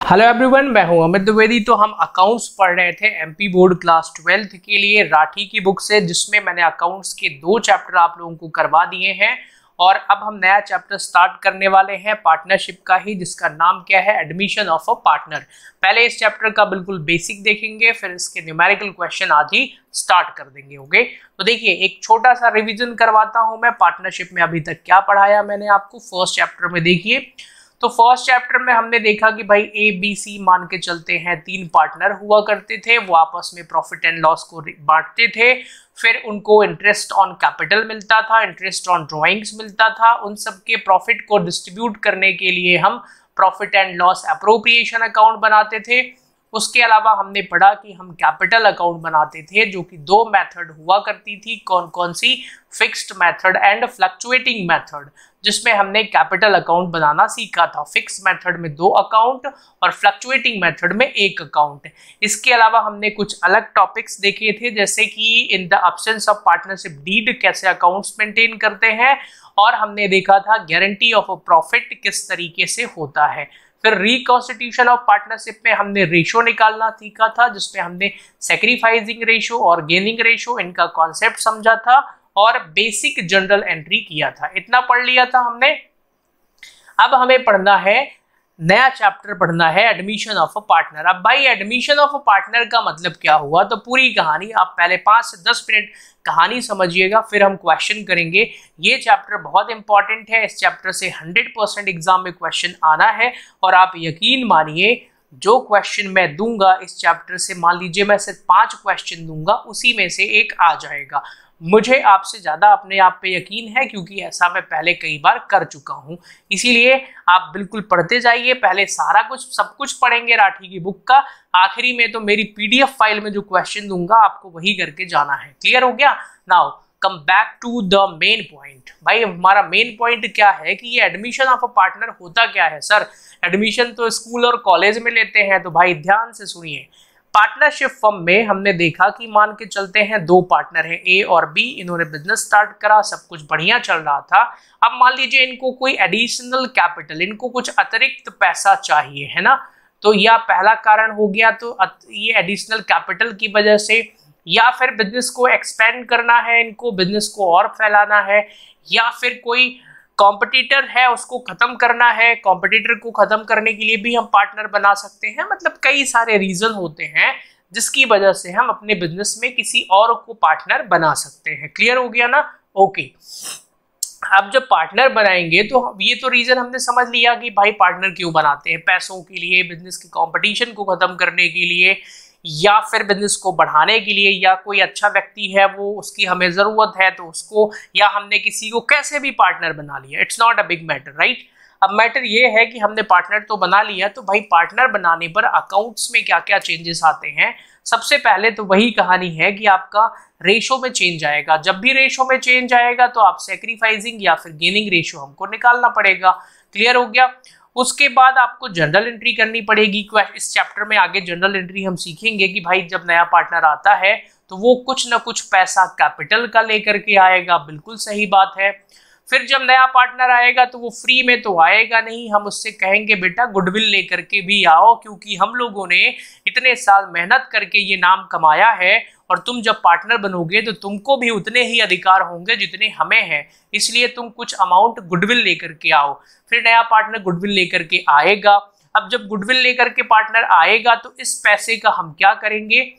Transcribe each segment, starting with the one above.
Hello everyone, मैं हूं अमित द्विवेदी। तो हम अकाउंट्स पढ़ रहे थे एमपी बोर्ड क्लास 12th के लिए राठी की बुक से, जिसमें मैंने अकाउंट्स के 2 चैप्टर आप लोगों को करवा दिए हैं। और अब हम नया चैप्टर स्टार्ट करने वाले हैं पार्टनरशिप का ही, जिसका नाम क्या है, एडमिशन ऑफ अ पार्टनर। पहले इस चैप्टर का बिल्कुल बेसिक देखेंगे, फिर इसके न्यूमेरिकल क्वेश्चन आज ही स्टार्ट कर देंगे। ओके, तो देखिए एक छोटा सा रिवीजन करवाता हूं मैं। पार्टनरशिप में अभी तक क्या पढ़ाया मैंने आपको फर्स्ट चैप्टर में, देखिए। तो फर्स्ट चैप्टर में हमने देखा कि भाई ए बी सी मान के चलते हैं 3 पार्टनर हुआ करते थे, वो आपस में प्रॉफिट एंड लॉस को बांटते थे। फिर उनको इंटरेस्ट ऑन कैपिटल मिलता था, इंटरेस्ट ऑन ड्रॉइंग्स मिलता था। उन सब के प्रॉफिट को डिस्ट्रीब्यूट करने के लिए हम profit and loss appropriation account बनाते थे। उसके अलावा हमने पढ़ा कि हम कैपिटल अकाउंट बनाते थे, जो कि 2 मेथड हुआ करती थी। कौन कौन सी? Fixed method and fluctuating method, जिसमें हमने कैपिटल अकाउंट बनाना सीखा था। फिक्स मेथड में 2 अकाउंट और फ्लक्चुएटिंग मेथड में 1 अकाउंट। इसके अलावा हमने कुछ अलग टॉपिक्स देखे थे, जैसे कि in the absence of partnership deed कैसे अकाउंट्स मेंटेन करते हैं, और हमने देखा था गारंटी ऑफ अ प्रॉफिट किस तरीके से होता है। फिर रिकॉन्स्टिट्यूशन ऑफ पार्टनरशिप में हमने रेशो निकालना सीखा था, जिसमें हमने सैक्रिफाइसिंग रेशो और गेनिंग रेशो इनका कॉन्सेप्ट समझा था और बेसिक जनरल एंट्री किया था। इतना पढ़ लिया था हमने। अब हमें पढ़ना है, नया चैप्टर पढ़ना है, एडमिशन ऑफ अ पार्टनर। अब भाई एडमिशन ऑफ अ पार्टनर का मतलब क्या हुआ, तो पूरी कहानी आप पहले 5 से 10 मिनट कहानी समझिएगा, फिर हम क्वेश्चन करेंगे। ये चैप्टर बहुत इंपॉर्टेंट है, इस चैप्टर से 100% एग्जाम में क्वेश्चन आना है। और आप यकीन मानिए, जो क्वेश्चन मैं दूंगा इस चैप्टर से, मान लीजिए मैं सिर्फ 5 क्वेश्चन दूंगा, उसी में से एक आ जाएगा। मुझे आपसे ज्यादा अपने आप पे यकीन है, क्योंकि ऐसा मैं पहले कई बार कर चुका हूं। इसीलिए आप बिल्कुल पढ़ते जाइए, पहले सारा कुछ सब कुछ पढ़ेंगे राठी की बुक का। आखिरी में तो मेरी पीडीएफ फाइल में जो क्वेश्चन दूंगा आपको वही करके जाना है। क्लियर हो गया? Now come back to the main point. भाई हमारा मेन पॉइंट क्या है कि ये एडमिशन ऑफ अ पार्टनर होता क्या है। सर एडमिशन तो स्कूल और कॉलेज में लेते हैं, तो भाई ध्यान से सुनिए। पार्टनरशिप फर्म में हमने देखा कि मान के चलते हैं 2 पार्टनर हैं, ए और बी। इन्होंने बिजनेस स्टार्ट करा, सब कुछ बढ़िया चल रहा था। अब मान लीजिए इनको कोई एडिशनल कैपिटल, इनको कुछ अतिरिक्त पैसा चाहिए, है ना। तो यह पहला कारण हो गया। तो ये एडिशनल कैपिटल की वजह से, या फिर बिजनेस को एक्सपेंड करना है, इनको बिजनेस को और फैलाना है, या फिर कोई कॉम्पिटिटर है उसको खत्म करना है। कॉम्पिटिटर को खत्म करने के लिए भी हम पार्टनर बना सकते हैं। मतलब कई सारे रीजन होते हैं जिसकी वजह से हम अपने बिजनेस में किसी और को पार्टनर बना सकते हैं। क्लियर हो गया ना? ओके, अब जब पार्टनर बनाएंगे तो ये तो रीजन हमने समझ लिया कि भाई पार्टनर क्यों बनाते हैं, पैसों के लिए, बिजनेस की कंपटीशन को खत्म करने के लिए, या फिर बिजनेस को बढ़ाने के लिए, या कोई अच्छा व्यक्ति है वो उसकी हमें जरूरत है तो उसको, या हमने किसी को कैसे भी पार्टनर बना लिया। It's not a big matter, right. अब मैटर ये है कि हमने पार्टनर तो बना लिया, तो भाई पार्टनर बनाने पर अकाउंट्स में क्या क्या चेंजेस आते हैं। सबसे पहले तो वही कहानी है कि आपका रेशो में चेंज आएगा। जब भी रेशो में चेंज आएगा तो आप सैक्रिफाइसिंग या फिर गेनिंग रेशो हमको निकालना पड़ेगा। क्लियर हो गया? उसके बाद आपको जनरल एंट्री करनी पड़ेगी। इस चैप्टर में आगे जनरल एंट्री हम सीखेंगे कि भाई जब नया पार्टनर आता है तो वो कुछ ना कुछ पैसा कैपिटल का लेकर के आएगा। बिल्कुल सही बात है। फिर जब नया पार्टनर आएगा तो वो फ्री में तो आएगा नहीं, हम उससे कहेंगे बेटा गुडविल लेकर के भी आओ, क्योंकि हम लोगों ने इतने साल मेहनत करके ये नाम कमाया है, और तुम जब पार्टनर बनोगे तो तुमको भी उतने ही अधिकार होंगे जितने हमें हैं, इसलिए तुम कुछ अमाउंट गुडविल लेकर के आओ। फिर नया पार्टनर गुडविल लेकर के आएगा। अब जब गुडविल लेकर के पार्टनर आएगा तो इस पैसे का हम क्या करेंगे,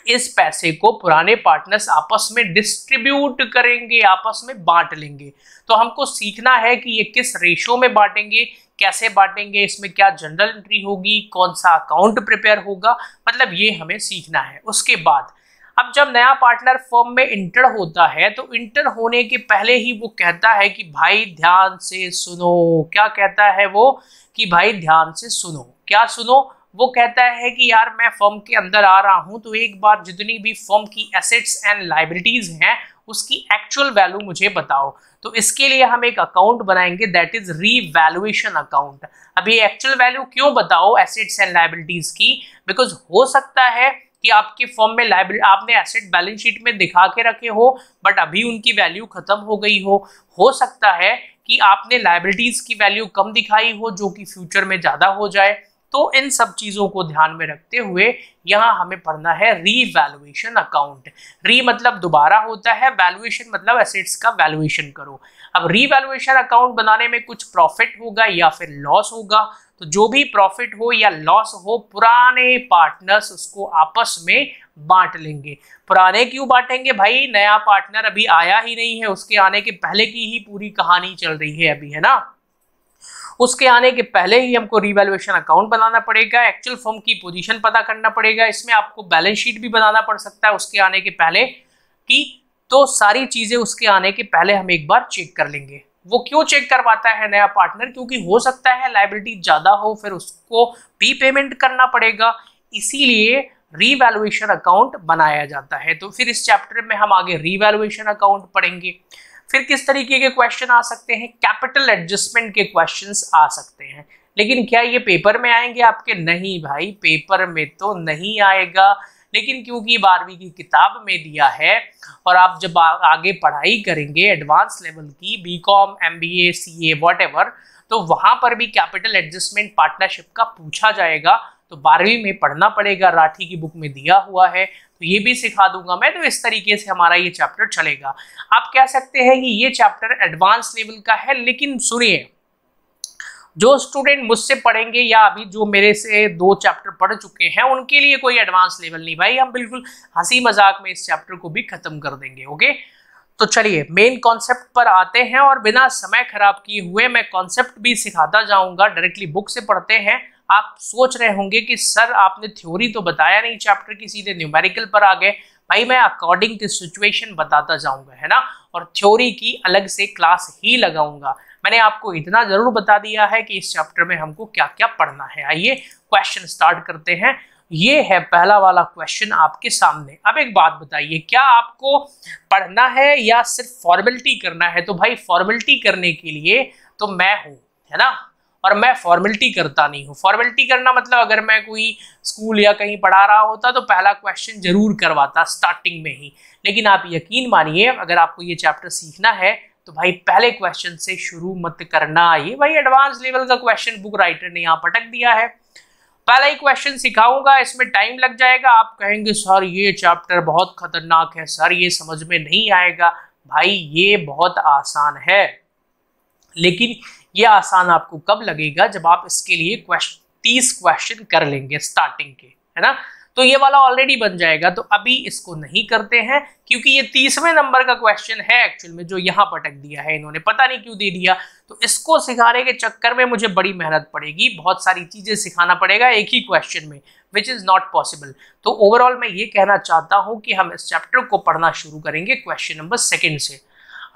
इस पैसे को पुराने पार्टनर्स आपस में डिस्ट्रीब्यूट करेंगे, आपस में बांट लेंगे। तो हमको सीखना है कि ये किस रेशो में बांटेंगे, कैसे बांटेंगे, इसमें क्या जनरल एंट्री होगी, कौन सा अकाउंट प्रिपेयर होगा, मतलब ये हमें सीखना है। उसके बाद अब जब नया पार्टनर फर्म में इंटर होता है तो इंटर होने के पहले ही वो कहता है कि भाई ध्यान से सुनो। क्या कहता है वो? कि भाई ध्यान से सुनो। क्या सुनो? वो कहता है कि यार मैं फर्म के अंदर आ रहा हूं, तो एक बार जितनी भी फर्म की एसेट्स एंड लायबिलिटीज हैं उसकी एक्चुअल वैल्यू मुझे बताओ। तो इसके लिए हम एक अकाउंट बनाएंगे, दैट इज रीवैल्यूएशन अकाउंट। अभी एक्चुअल वैल्यू क्यों बताओ एसेट्स एंड लायबिलिटीज की? बिकॉज हो सकता है कि आपके फर्म में लाइब्रेरी आपने एसेट बैलेंस शीट में दिखा के रखे हो, बट अभी उनकी वैल्यू खत्म हो गई हो सकता है कि आपने लाइबिलिटीज की वैल्यू कम दिखाई हो जो कि फ्यूचर में ज्यादा हो जाए। तो इन सब चीजों को ध्यान में रखते हुए यहाँ हमें पढ़ना है रीवैल्यूएशन अकाउंट। री मतलब दोबारा होता है, वैल्यूएशन मतलब एसेट्स का वैल्यूएशन करो। अब रीवैल्यूएशन अकाउंट बनाने में कुछ प्रॉफिट होगा या फिर लॉस होगा, तो जो भी प्रॉफिट हो या लॉस हो पुराने पार्टनर्स उसको आपस में बांट लेंगे। पुराने क्यों बांटेंगे भाई, नया पार्टनर अभी आया ही नहीं है, उसके आने के पहले की ही पूरी कहानी चल रही है अभी, है ना। उसके आने के पहले ही हमको रीवैल्यूएशन अकाउंट बनाना पड़ेगा, एक्चुअल फर्म की पोजीशन पता करना पड़ेगा, इसमें आपको बैलेंस शीट भी बनाना पड़ सकता है उसके आने के पहले की। तो सारी चीजें उसके आने के पहले हम एक बार चेक कर लेंगे। वो क्यों चेक करवाता है नया पार्टनर, क्योंकि हो सकता है लायबिलिटी ज्यादा हो, फिर उसको भी पेमेंट करना पड़ेगा, इसीलिए रीवैल्यूएशन अकाउंट बनाया जाता है। तो फिर इस चैप्टर में हम आगे रीवैल्यूएशन अकाउंट पढ़ेंगे। फिर किस तरीके के क्वेश्चन आ सकते हैं, कैपिटल एडजस्टमेंट के क्वेश्चंस आ सकते हैं, लेकिन क्या ये पेपर में आएंगे आपके? नहीं भाई, पेपर में तो नहीं आएगा, लेकिन क्योंकि 12वीं की किताब में दिया है और आप जब आगे पढ़ाई करेंगे एडवांस लेवल की बीकॉम, एमबीए, सीए, व्हाटएवर, तो वहां पर भी कैपिटल एडजस्टमेंट पार्टनरशिप का पूछा जाएगा, तो 12वीं में पढ़ना पड़ेगा, राठी की बुक में दिया हुआ है, तो ये भी सिखा दूंगा मैं। तो इस तरीके से हमारा ये चैप्टर चलेगा। आप कह सकते हैं कि ये चैप्टर एडवांस लेवल का है, लेकिन सुनिए, जो स्टूडेंट मुझसे पढ़ेंगे या अभी जो मेरे से 2 चैप्टर पढ़ चुके हैं उनके लिए कोई एडवांस लेवल नहीं भाई, हम बिल्कुल हंसी मजाक में इस चैप्टर को भी खत्म कर देंगे। ओके, तो चलिए मेन कॉन्सेप्ट पर आते हैं और बिना समय खराब किए हुए मैं कॉन्सेप्ट भी सिखाता जाऊंगा, डायरेक्टली बुक से पढ़ते हैं। आप सोच रहे होंगे कि सर आपने थ्योरी तो बताया नहीं चैप्टर की, सीधे न्यूमेरिकल पर आ गए। भाई मैं अकॉर्डिंग टू सिचुएशन बताता जाऊंगा, है ना, और थ्योरी की अलग से क्लास ही लगाऊंगा। मैंने आपको इतना जरूर बता दिया है कि इस चैप्टर में हमको क्या क्या पढ़ना है। आइए क्वेश्चन स्टार्ट करते हैं। ये है पहला वाला क्वेश्चन आपके सामने। अब एक बात बताइए, क्या आपको पढ़ना है या सिर्फ फॉर्मेलिटी करना है? तो भाई फॉर्मेलिटी करने के लिए तो मैं हूं, है ना, और मैं फॉर्मेलिटी करता नहीं हूँ। फॉर्मेलिटी करना मतलब अगर मैं कोई स्कूल या कहीं पढ़ा रहा होता तो पहला क्वेश्चन जरूर करवाता स्टार्टिंग में ही, लेकिन आप यकीन मानिए अगर आपको ये चैप्टर सीखना है तो भाई पहले क्वेश्चन से शुरू मत करना। ये भाई एडवांस लेवल का क्वेश्चन बुक राइटर ने यहाँ पटक दिया है। पहला ही क्वेश्चन सिखाऊंगा, इसमें टाइम लग जाएगा। आप कहेंगे सर ये चैप्टर बहुत खतरनाक है, सर ये समझ में नहीं आएगा। भाई ये बहुत आसान है, लेकिन ये आसान आपको कब लगेगा, जब आप इसके लिए 30 क्वेश्चन कर लेंगे स्टार्टिंग के, है ना। तो ये वाला ऑलरेडी बन जाएगा, तो अभी इसको नहीं करते हैं क्योंकि ये 30वें नंबर का क्वेश्चन है एक्चुअल में, जो यहाँ पटक दिया है इन्होंने, पता नहीं क्यों दे दिया। तो इसको सिखाने के चक्कर में मुझे बड़ी मेहनत पड़ेगी, बहुत सारी चीजें सिखाना पड़ेगा एक ही क्वेश्चन में, विच इज नॉट पॉसिबल। तो ओवरऑल मैं ये कहना चाहता हूँ कि हम इस चैप्टर को पढ़ना शुरू करेंगे क्वेश्चन नंबर 2 से।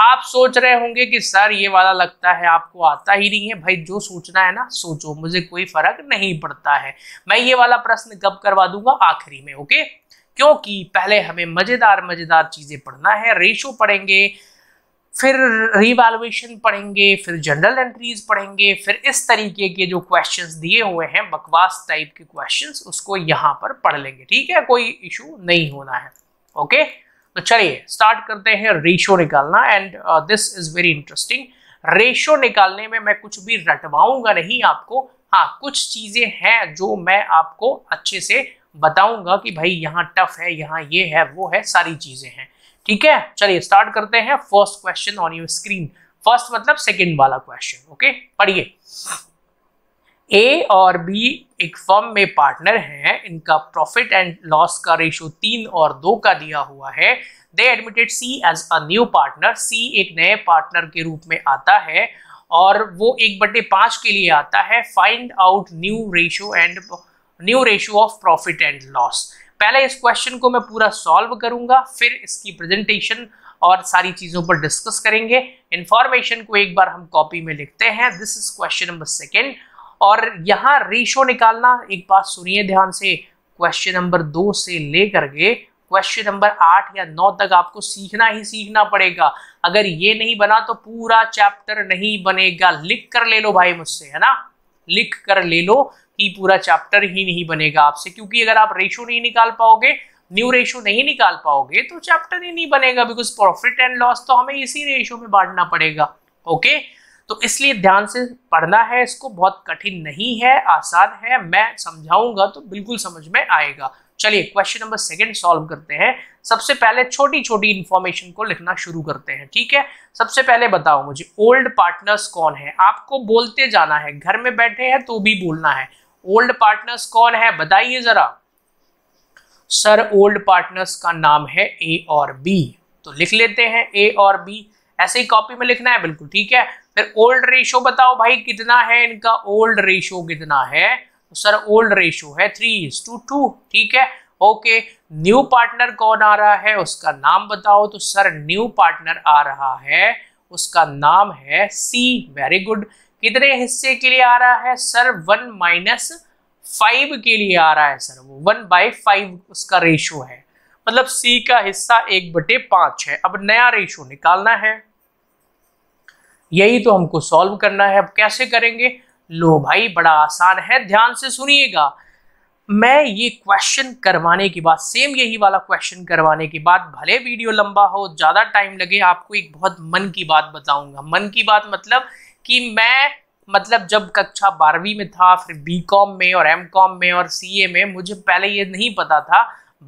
आप सोच रहे होंगे कि सर ये वाला लगता है आपको आता ही नहीं है। भाई जो सोचना है ना सोचो, मुझे कोई फर्क नहीं पड़ता है। मैं ये वाला प्रश्न कब करवा दूंगा, आखिरी में। ओके, क्योंकि पहले हमें मजेदार चीजें पढ़ना है। रेशो पढ़ेंगे, फिर रिवैल्यूएशन पढ़ेंगे, फिर जनरल एंट्रीज पढ़ेंगे, फिर इस तरीके के जो क्वेश्चंस दिए हुए हैं बकवास टाइप के क्वेश्चंस, उसको यहाँ पर पढ़ लेंगे। ठीक है, कोई इशू नहीं होना है। ओके, तो चलिए स्टार्ट करते हैं रेशो निकालना। And this is very interesting. Ratio निकालने में मैं कुछ भी रटवाऊंगा नहीं आपको। हाँ, कुछ चीजें हैं जो मैं आपको अच्छे से बताऊंगा कि भाई यहाँ टफ है, यहाँ ये है, वो है, सारी चीजें हैं। ठीक है, चलिए स्टार्ट करते हैं। First question on your screen, first मतलब सेकंड वाला क्वेश्चन। ओके, पढ़िए। ए और बी एक फर्म में पार्टनर हैं, इनका प्रॉफिट एंड लॉस का रेशो 3 और 2 का दिया हुआ है। They admitted C as a new partner, C एक नए पार्टनर के रूप में आता है और वो 1/5 के लिए आता है। Find out new ratio of profit and loss. पहले इस क्वेश्चन को मैं पूरा सॉल्व करूंगा, फिर इसकी प्रेजेंटेशन और सारी चीजों पर डिस्कस करेंगे। इंफॉर्मेशन को एक बार हम कॉपी में लिखते हैं। दिस इज क्वेश्चन नंबर 2 और यहाँ रेशो निकालना, एक बात सुनिए ध्यान से, क्वेश्चन नंबर 2 से लेकर के क्वेश्चन नंबर 8 या 9 तक आपको सीखना ही सीखना पड़ेगा। अगर ये नहीं बना तो पूरा चैप्टर नहीं बनेगा। लिख कर ले लो भाई मुझसे, है ना, लिख कर ले लो कि पूरा चैप्टर ही नहीं बनेगा आपसे, क्योंकि अगर आप रेशो नहीं निकाल पाओगे, न्यू रेशो नहीं निकाल पाओगे, तो चैप्टर ही नहीं बनेगा। बिकॉज प्रॉफिट एंड लॉस तो हमें इसी रेशो में बांटना पड़ेगा। ओके, तो इसलिए ध्यान से पढ़ना है इसको, बहुत कठिन नहीं है, आसान है, मैं समझाऊंगा तो बिल्कुल समझ में आएगा। चलिए क्वेश्चन नंबर 2 सॉल्व करते हैं। सबसे पहले छोटी छोटी इंफॉर्मेशन को लिखना शुरू करते हैं, ठीक है। सबसे पहले बताओ मुझे ओल्ड पार्टनर्स कौन है, आपको बोलते जाना है, घर में बैठे हैं तो भी बोलना है। ओल्ड पार्टनर्स कौन है बताइए जरा। सर ओल्ड पार्टनर्स का नाम है ए और बी, तो लिख लेते हैं ए और बी, ऐसे ही कॉपी में लिखना है, बिल्कुल ठीक है। फिर ओल्ड रेशो बताओ भाई कितना है इनका, ओल्ड रेशो कितना है, तो सर ओल्ड रेशो है 3:2, ठीक है। ओके, न्यू पार्टनर कौन आ रहा है उसका नाम बताओ, तो सर न्यू पार्टनर आ रहा है उसका नाम है सी, वेरी गुड। कितने हिस्से के लिए आ रहा है सर, 1-5 के लिए आ रहा है सर, वो 1/5 उसका रेशो है, मतलब सी का हिस्सा 1/5 है। अब नया रेशो निकालना है, यही तो हमको सॉल्व करना है। अब कैसे करेंगे, लो भाई बड़ा आसान है, ध्यान से सुनिएगा। मैं ये क्वेश्चन करवाने के बाद, सेम यही वाला क्वेश्चन करवाने के बाद, भले वीडियो लंबा हो, ज्यादा टाइम लगे, आपको एक बहुत मन की बात बताऊंगा। मन की बात मतलब कि मैं जब कक्षा 12वीं में था, फिर बीकॉम में और एमकॉम में और सीए में, मुझे पहले ये नहीं पता था,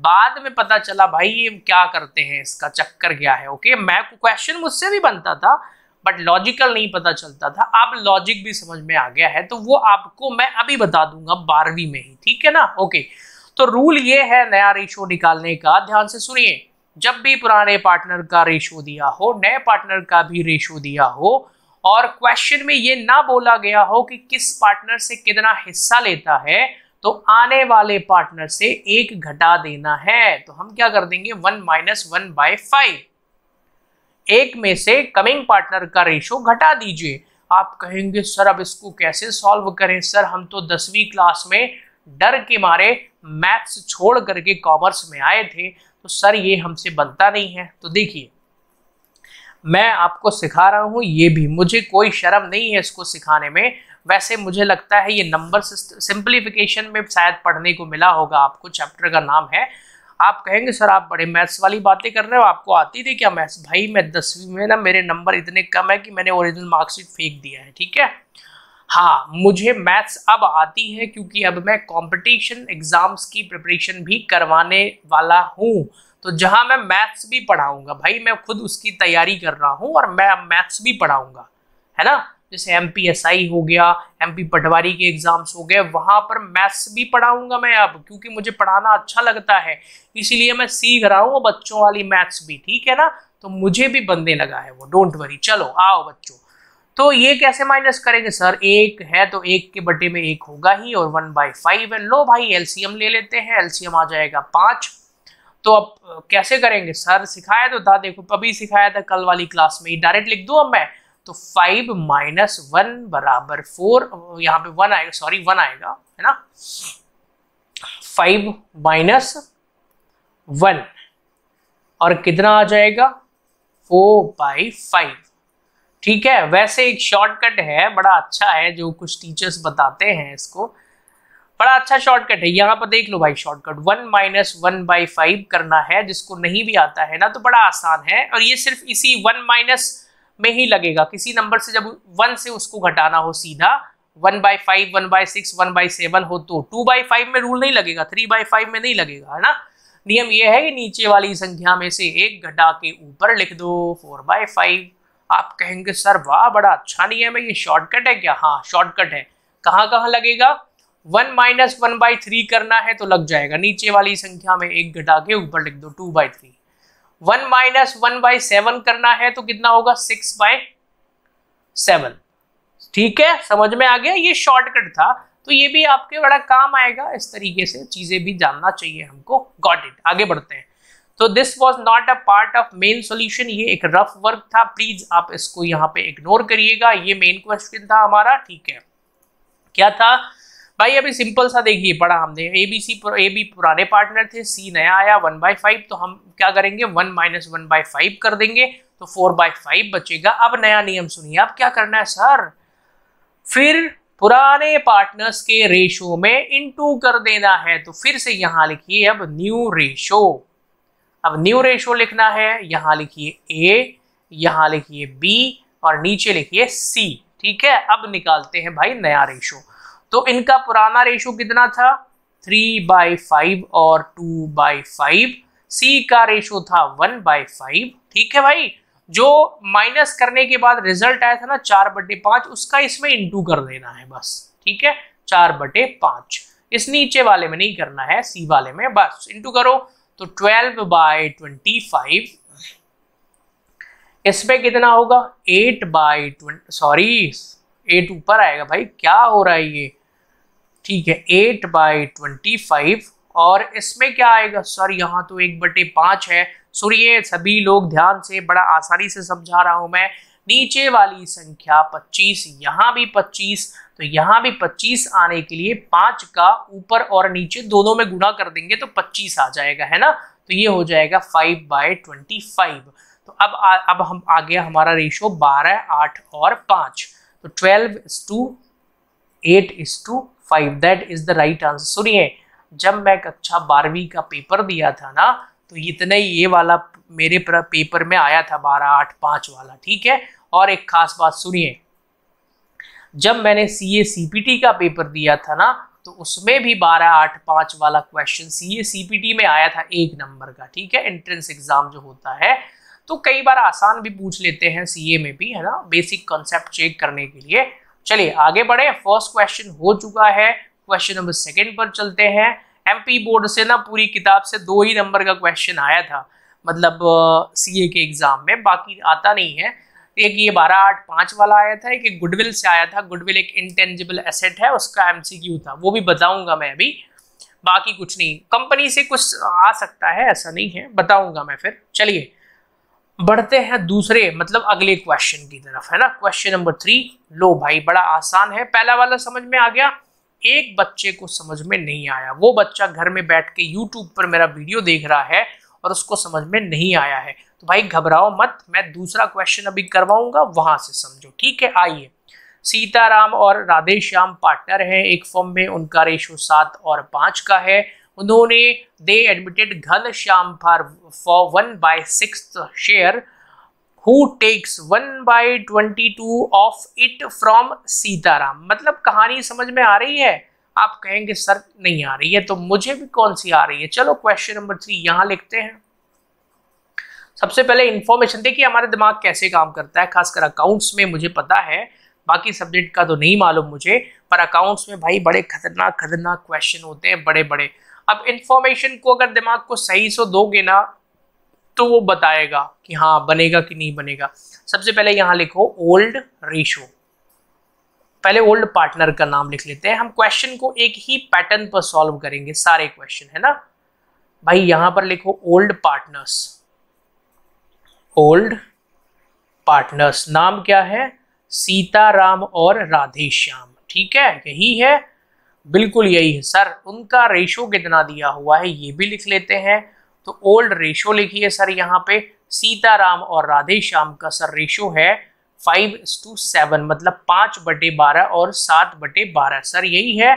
बाद में पता चला भाई ये क्या करते हैं, इसका चक्कर क्या है। ओके, मैं क्वेश्चन मुझसे भी बनता था बट लॉजिकल नहीं पता चलता था, अब लॉजिक भी समझ में आ गया है, तो वो आपको मैं अभी बता दूंगा 12वीं में ही, ठीक है ना। ओके, तो रूल ये है नया रेशो निकालने का, ध्यान से सुनिए। जब भी पुराने पार्टनर का रेशो दिया हो, नए पार्टनर का भी रेशो दिया हो, और क्वेश्चन में ये ना बोला गया हो कि किस पार्टनर से कितना हिस्सा लेता है, तो आने वाले पार्टनर से 1 घटा देना है। तो हम क्या कर देंगे, 1 - 1/5, एक में से कमिंग पार्टनर का रेशो घटा दीजिए। आप कहेंगे सर अब इसको कैसे सॉल्व करें, सर हम तो 10वीं क्लास में डर के मारे मैथ्स छोड़ करके कॉमर्स में आए थे, तो सर ये हमसे बनता नहीं है। तो देखिए मैं आपको सिखा रहा हूं, ये भी मुझे कोई शर्म नहीं है इसको सिखाने में। वैसे मुझे लगता है ये नंबर सिंप्लीफिकेशन में शायद पढ़ने को मिला होगा आपको, चैप्टर का नाम है। आप कहेंगे सर आप बड़े मैथ्स वाली बातें कर रहे हो, आपको आती थी क्या मैथ्स? भाई मैं 10वीं में ना, मेरे नंबर इतने कम है कि मैंने ओरिजिनल मार्कशीट फेंक दिया है, ठीक है। हाँ, मुझे मैथ्स अब आती है क्योंकि अब मैं कंपटीशन एग्जाम्स की प्रिपरेशन भी करवाने वाला हूँ, तो जहां मैं मैथ्स भी पढ़ाऊंगा भाई, मैं खुद उसकी तैयारी कर रहा हूँ और मैं अब मैथ्स भी पढ़ाऊंगा, है ना। जैसे MPSI हो गया, MP पटवारी के एग्जाम्स हो गए, वहां पर मैथ्स भी पढ़ाऊंगा मैं अब, क्योंकि मुझे पढ़ाना अच्छा लगता है, इसीलिए मैं सीख रहा हूँ बच्चों वाली मैथ्स भी, ठीक है ना। तो मुझे भी बनने लगा है वो, डोंट वरी। चलो आओ बच्चों, तो ये कैसे माइनस करेंगे सर, 1 है तो 1 के बटे में 1 होगा ही, और 1/5 है। लो भाई एलसीएम ले लेते हैं, एलसीएम आ जाएगा 5। तो अब कैसे करेंगे सर, सिखाया तो था, देखो अभी सिखाया था कल वाली क्लास में ही, डायरेक्ट लिख दूं अब मैं। तो 5 - 1 = 4, यहाँ पे 1 आएगा, सॉरी 1 आएगा, है ना। 5 - 1 और कितना आ जाएगा, 4/5, ठीक है। वैसे एक शॉर्टकट है, बड़ा अच्छा है, जो कुछ टीचर्स बताते हैं इसको, बड़ा अच्छा शॉर्टकट है। यहाँ पर देख लो भाई शॉर्टकट, 1 - 1/5 करना है, जिसको नहीं भी आता है ना तो बड़ा आसान है, और ये सिर्फ इसी 1 - में ही लगेगा। किसी नंबर से जब 1 से उसको घटाना हो सीधा, 1/5, 1/6, 1/7 हो तो 2/5 में रूल नहीं लगेगा, 3/5 में नहीं लगेगा, है ना। नियम ये है कि नीचे वाली संख्या में से 1 घटा के ऊपर लिख दो, 4/5। आप कहेंगे सर वाह बड़ा अच्छा नियम है, ये शॉर्टकट है क्या? हाँ शॉर्टकट है। कहाँ कहाँ लगेगा, 1 - 1/3 करना है तो लग जाएगा, नीचे वाली संख्या में 1 घटा के ऊपर लिख दो, 2/3। 1 - 1/7 करना है तो कितना होगा, 6/7, ठीक है। समझ में आ गया, ये शॉर्टकट था, तो ये भी आपके बड़ा काम आएगा। इस तरीके से चीजें भी जानना चाहिए हमको, गॉट इट। आगे बढ़ते हैं। तो this was not a part of main solution, ये एक रफ वर्क था, प्लीज आप इसको यहाँ पे इग्नोर करिएगा, ये मेन क्वेश्चन था हमारा, ठीक है। क्या था भाई, अभी सिंपल सा देखिए, पढ़ा हमने, ए बी पुराने पार्टनर थे, सी नया आया 1/5, तो हम क्या करेंगे, 1 - 1/5 कर देंगे, तो 4/5 बचेगा। अब नया नियम सुनिए, अब क्या करना है सर, फिर पुराने पार्टनर्स के रेशो में इनटू कर देना है। तो फिर से यहां लिखिए अब न्यू रेशो, अब न्यू रेशो लिखना है, यहां लिखिए ए, यहां लिखिए बी और नीचे लिखिए सी, ठीक है, अब निकालते हैं भाई नया रेशो। तो इनका पुराना रेशो कितना था 3/5 और 2/5। सी का रेशो था 1/5। ठीक है भाई, जो माइनस करने के बाद रिजल्ट आया था ना 4/5, उसका इसमें इंटू कर देना है बस। ठीक है, 4/5 इस नीचे वाले में नहीं करना है, सी वाले में बस इंटू करो। तो 12/25 इसमें कितना होगा 8/20, सॉरी 8 ऊपर आएगा भाई, क्या हो रहा है ये। ठीक है, 8/25 और इसमें क्या आएगा सर, यहाँ तो 1/5 है। सुनिए सभी लोग ध्यान से, बड़ा आसानी से समझा रहा हूं मैं। नीचे वाली संख्या 25, यहाँ भी 25, तो यहाँ भी 25 आने के लिए 5 का ऊपर और नीचे दोनों में गुणा कर देंगे तो 25 आ जाएगा, है ना। तो ये हो जाएगा 5/25। तो अब हम आ गया हमारा रेशो 12, 8 और 5। तो 12:8:5 that is the right answer. सुनिए, जब मैं कक्षा 12वीं का पेपर दिया था ना, तो इतना ही ये वाला मेरे पेपर में आया था 12, 8, 5 वाला। ठीक है, और एक खास बात सुनिए, जब मैंने CA CPT का पेपर दिया था ना, तो उसमें भी 12, 8, 5 वाला क्वेश्चन CA CPT में आया था 1 नंबर का। ठीक है, एंट्रेंस एग्जाम जो होता है, तो कई बार आसान भी पूछ लेते हैं CA में भी, है ना, बेसिक कॉन्सेप्ट चेक करने के लिए। चलिए आगे बढ़े, फर्स्ट क्वेश्चन हो चुका है। क्वेश्चन नंबर 2 पर चलते हैं। MP बोर्ड से ना पूरी किताब से 2 ही नंबर का क्वेश्चन आया था, मतलब CA के एग्जाम में, बाकी आता नहीं है। एक ये 12, 8, 5 वाला आया था, एक गुडविल से आया था। गुडविल एक इंटेंजिबल एसेट है, उसका MCQ था, वो भी बताऊंगा मैं अभी। बाकी कुछ नहीं, कंपनी से कुछ आ सकता है ऐसा नहीं है, बताऊंगा मैं फिर। चलिए बढ़ते हैं दूसरे मतलब अगले क्वेश्चन की तरफ, है ना। क्वेश्चन नंबर 3, लो भाई बड़ा आसान है, पहला वाला समझ में आ गया। एक बच्चे को समझ में नहीं आया, वो बच्चा घर में बैठ के YouTube पर मेरा वीडियो देख रहा है और उसको समझ में नहीं आया है, तो भाई घबराओ मत, मैं दूसरा क्वेश्चन अभी करवाऊंगा, वहां से समझो। ठीक है, आइए। सीताराम और राधे श्याम पार्टनर हैं एक फर्म में, उनका रेशो 7 और 5 का है। उन्होंने they admitted Ghanshyam for 1/6 share, who takes 1/22 of it from Sitaram. मतलब कहानी समझ में आ रही है? आप कहेंगे सर नहीं आ रही है, तो मुझे भी कौन सी आ रही है। चलो क्वेश्चन नंबर 3 यहां लिखते हैं। सबसे पहले इंफॉर्मेशन देखिए हमारा दिमाग कैसे काम करता है, खासकर अकाउंट्स में मुझे पता है, बाकी सब्जेक्ट का तो नहीं मालूम मुझे, पर अकाउंट्स में भाई बड़े खतरनाक खतरनाक क्वेश्चन होते हैं, बड़े बड़े। अब इंफॉर्मेशन को अगर दिमाग को सही से दोगे ना, तो वो बताएगा कि हाँ बनेगा कि नहीं बनेगा। सबसे पहले यहां लिखो ओल्ड रेशो, पहले ओल्ड पार्टनर का नाम लिख लेते हैं। हम क्वेश्चन को एक ही पैटर्न पर सॉल्व करेंगे सारे क्वेश्चन, है ना भाई। यहां पर लिखो ओल्ड पार्टनर्स, ओल्ड पार्टनर्स, नाम क्या है, सीताराम और राधे श्याम। ठीक है, यही है, बिल्कुल यही है सर। उनका रेशो कितना दिया हुआ है ये भी लिख लेते हैं। तो ओल्ड रेशो लिखिए सर यहाँ पे। सीताराम और राधे श्याम का सर रेशो है 5:7, मतलब 5/12 और 7/12 सर, यही है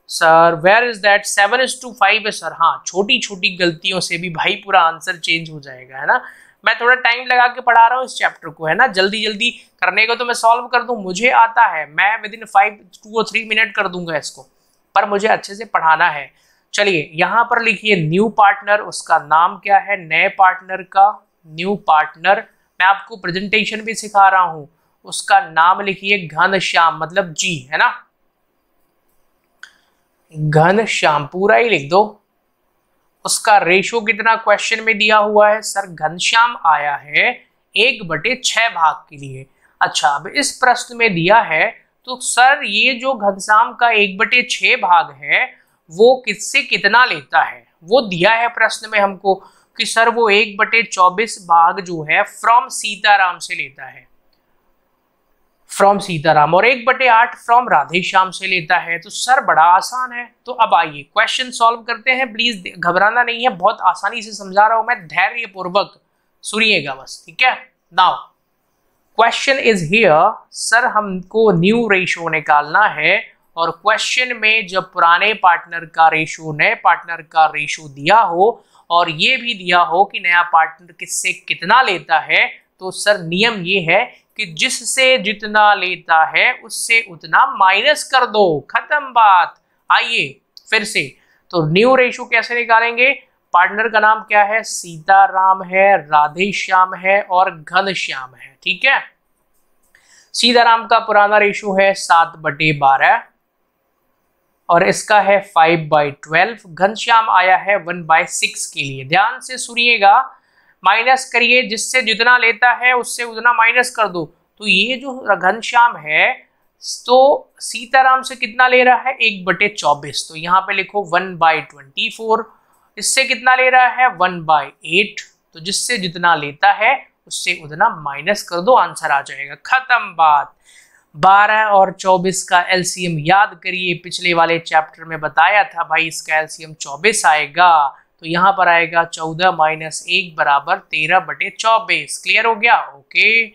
सर। वेयर इज दैट 7:5 है सर। हाँ, छोटी छोटी गलतियों से भी भाई पूरा आंसर चेंज हो जाएगा, है ना। मैं थोड़ा टाइम लगा के पढ़ा रहा हूँ इस चैप्टर को, है ना। जल्दी जल्दी करने को तो मैं सॉल्व कर दूं, मुझे आता है, मैं विदिन 2 और 3 मिनट कर दूंगा इसको, पर मुझे अच्छे से पढ़ाना है। चलिए यहाँ पर लिखिए न्यू पार्टनर, उसका नाम क्या है, नए पार्टनर का न्यू पार्टनर। मैं आपको प्रेजेंटेशन भी सिखा रहा हूं, उसका नाम लिखिए घनश्याम, मतलब जी, है ना, घनश्याम पूरा ही लिख दो। उसका रेशो कितना क्वेश्चन में दिया हुआ है सर, घनश्याम आया है 1/6 भाग के लिए। अच्छा, अब इस प्रश्न में दिया है, तो सर ये जो घनश्याम का 1/6 भाग है वो किससे कितना लेता है, वो दिया है प्रश्न में हमको कि सर वो 1/24 भाग जो है फ्रॉम सीताराम से लेता है, फ्रॉम सीताराम, और 1/8 फ्रॉम राधे श्याम से लेता है। तो सर बड़ा आसान है। तो अब आइए क्वेश्चन सॉल्व करते हैं, प्लीज घबराना नहीं है, बहुत आसानी से समझा रहा हूं मैं, धैर्य पूर्वक सुनिएगा बस, ठीक है। Now question is here sir, हमको न्यू रेशो निकालना है, और क्वेश्चन में जब पुराने पार्टनर का रेशो नए पार्टनर का रेशो दिया हो और ये भी दिया हो कि नया पार्टनर किससे कितना लेता है, तो सर नियम ये है कि जिससे जितना लेता है उससे उतना माइनस कर दो, खत्म बात। आइए फिर से, तो न्यू रेशो कैसे निकालेंगे? पार्टनर का नाम क्या है? सीताराम है, राधे श्याम है और घनश्याम है, ठीक है। सीताराम का पुराना रेशो है 7/12 और इसका है 5/12। घनश्याम आया है 1/6 के लिए। ध्यान से सुनिएगा, माइनस करिए, जिससे जितना लेता है उससे उतना माइनस कर दो। तो ये जो घनश्याम है तो सीताराम से कितना ले रहा है? 1/24, तो यहाँ पे लिखो 1/24। इससे कितना ले रहा है? 1/8, तो जिससे जितना लेता है उससे उतना माइनस कर दो, आंसर आ जाएगा, खत्म बात। 12 और 24 का एलसीएम याद करिए, पिछले वाले चैप्टर में बताया था भाई इसका एलसीएम 24 आएगा, तो यहाँ पर आएगा 14 - 1 = 13/24। क्लियर हो गया? ओके।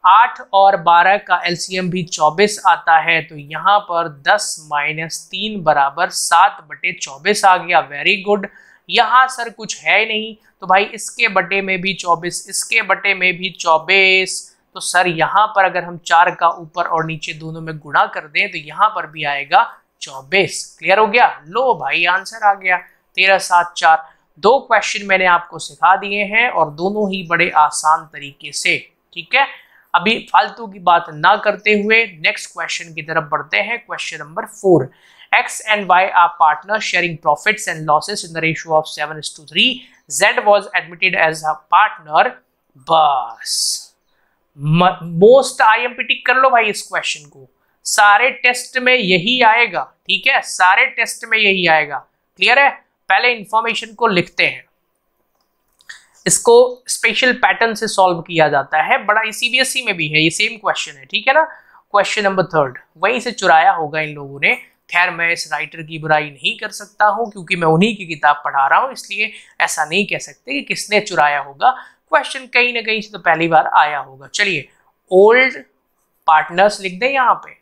8 और 12 का एलसीएम भी 24 आता है, तो यहाँ पर 10 - 3 = 7/24 आ गया। Very good. यहाँ सर कुछ है नहीं, तो भाई इसके बटे में भी 24, इसके बटे में भी 24, तो सर यहाँ पर अगर हम 4 का ऊपर और नीचे दोनों में गुणा कर दें तो यहाँ पर भी आएगा 24। क्लियर हो गया? लो भाई आंसर आ गया 13, 7, 4। 2 क्वेश्चन मैंने आपको सिखा दिए हैं और दोनों ही बड़े आसान तरीके से, ठीक है। अभी फालतू की बात ना करते हुए नेक्स्ट क्वेश्चन की तरफ बढ़ते हैं। Question number 4। X and Y are partners sharing profits and losses in the ratio of 7:3. Z was admitted as a partner. बस मोस्ट IMP टिक कर लो भाई इस क्वेश्चन को, सारे टेस्ट में यही आएगा, ठीक है, सारे टेस्ट में यही आएगा। क्लियर है? पहले इंफॉर्मेशन को लिखते हैं, इसको स्पेशल पैटर्न से सॉल्व किया जाता है, बड़ा CBSE में भी है, ये सेम क्वेश्चन है, ठीक है ना। क्वेश्चन नंबर 3 वहीं से चुराया होगा इन लोगों ने। खैर मैं इस राइटर की बुराई नहीं कर सकता हूं क्योंकि मैं उन्हीं की किताब पढ़ा रहा हूं, इसलिए ऐसा नहीं कह सकते कि किसने चुराया होगा। क्वेश्चन कहीं ना कहीं से तो पहली बार आया होगा। चलिए ओल्ड पार्टनर्स लिख दें यहाँ पे।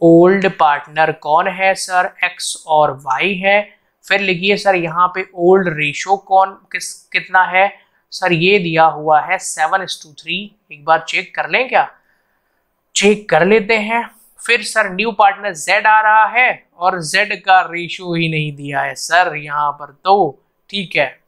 ओल्ड पार्टनर कौन है सर? X और Y है। फिर लिखिए सर यहाँ पे ओल्ड रेशो कितना है सर? ये दिया हुआ है 7:3। एक बार चेक कर लें क्या? चेक कर लेते हैं। फिर सर न्यू पार्टनर Z आ रहा है और Z का रेशो ही नहीं दिया है सर यहाँ पर, तो ठीक है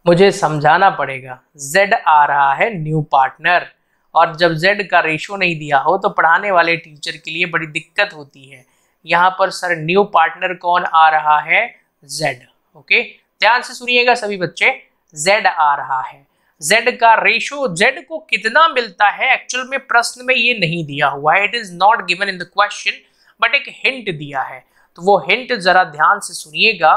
मुझे समझाना पड़ेगा। Z आ रहा है न्यू पार्टनर, और जब Z का रेशो नहीं दिया हो तो पढ़ाने वाले टीचर के लिए बड़ी दिक्कत होती है। यहाँ पर सर न्यू पार्टनर कौन आ रहा है? Z। ओके ध्यान से सुनिएगा सभी बच्चे, Z आ रहा है। Z का रेशो, Z को कितना मिलता है एक्चुअल में प्रश्न में ये नहीं दिया हुआ है, it is not given in the question, but एक हिंट दिया है, तो वो हिंट जरा ध्यान से सुनिएगा।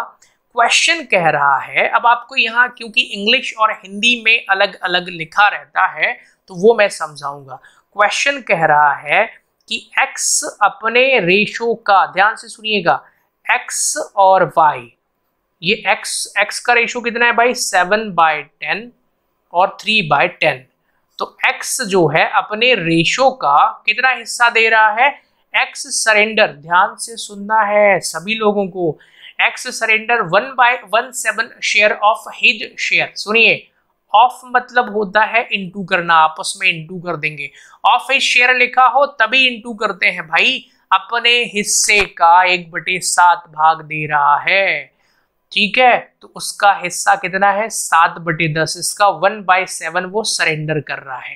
क्वेश्चन कह रहा है, अब आपको यहाँ क्योंकि इंग्लिश और हिंदी में अलग अलग लिखा रहता है तो वो मैं समझाऊंगा। क्वेश्चन कह रहा है कि X अपने रेशो का, ध्यान से सुनिएगा, X और Y, ये X का रेशो कितना है भाई? 7/10 और 3/10। तो X जो है अपने रेशो का कितना हिस्सा दे रहा है? X सरेंडर, ध्यान से सुनना है सभी लोगों को, X surrender 1/17 share of his share. सुनिए, ऑफ मतलब होता है इनटू करना, आपस में इनटू कर देंगे। ऑफ हिज शेयर लिखा हो तभी इनटू करते हैं भाई। अपने हिस्से का 1/7 भाग दे रहा है, ठीक है, तो उसका हिस्सा कितना है? 7/10। इसका 1/7 वो सरेंडर कर रहा है।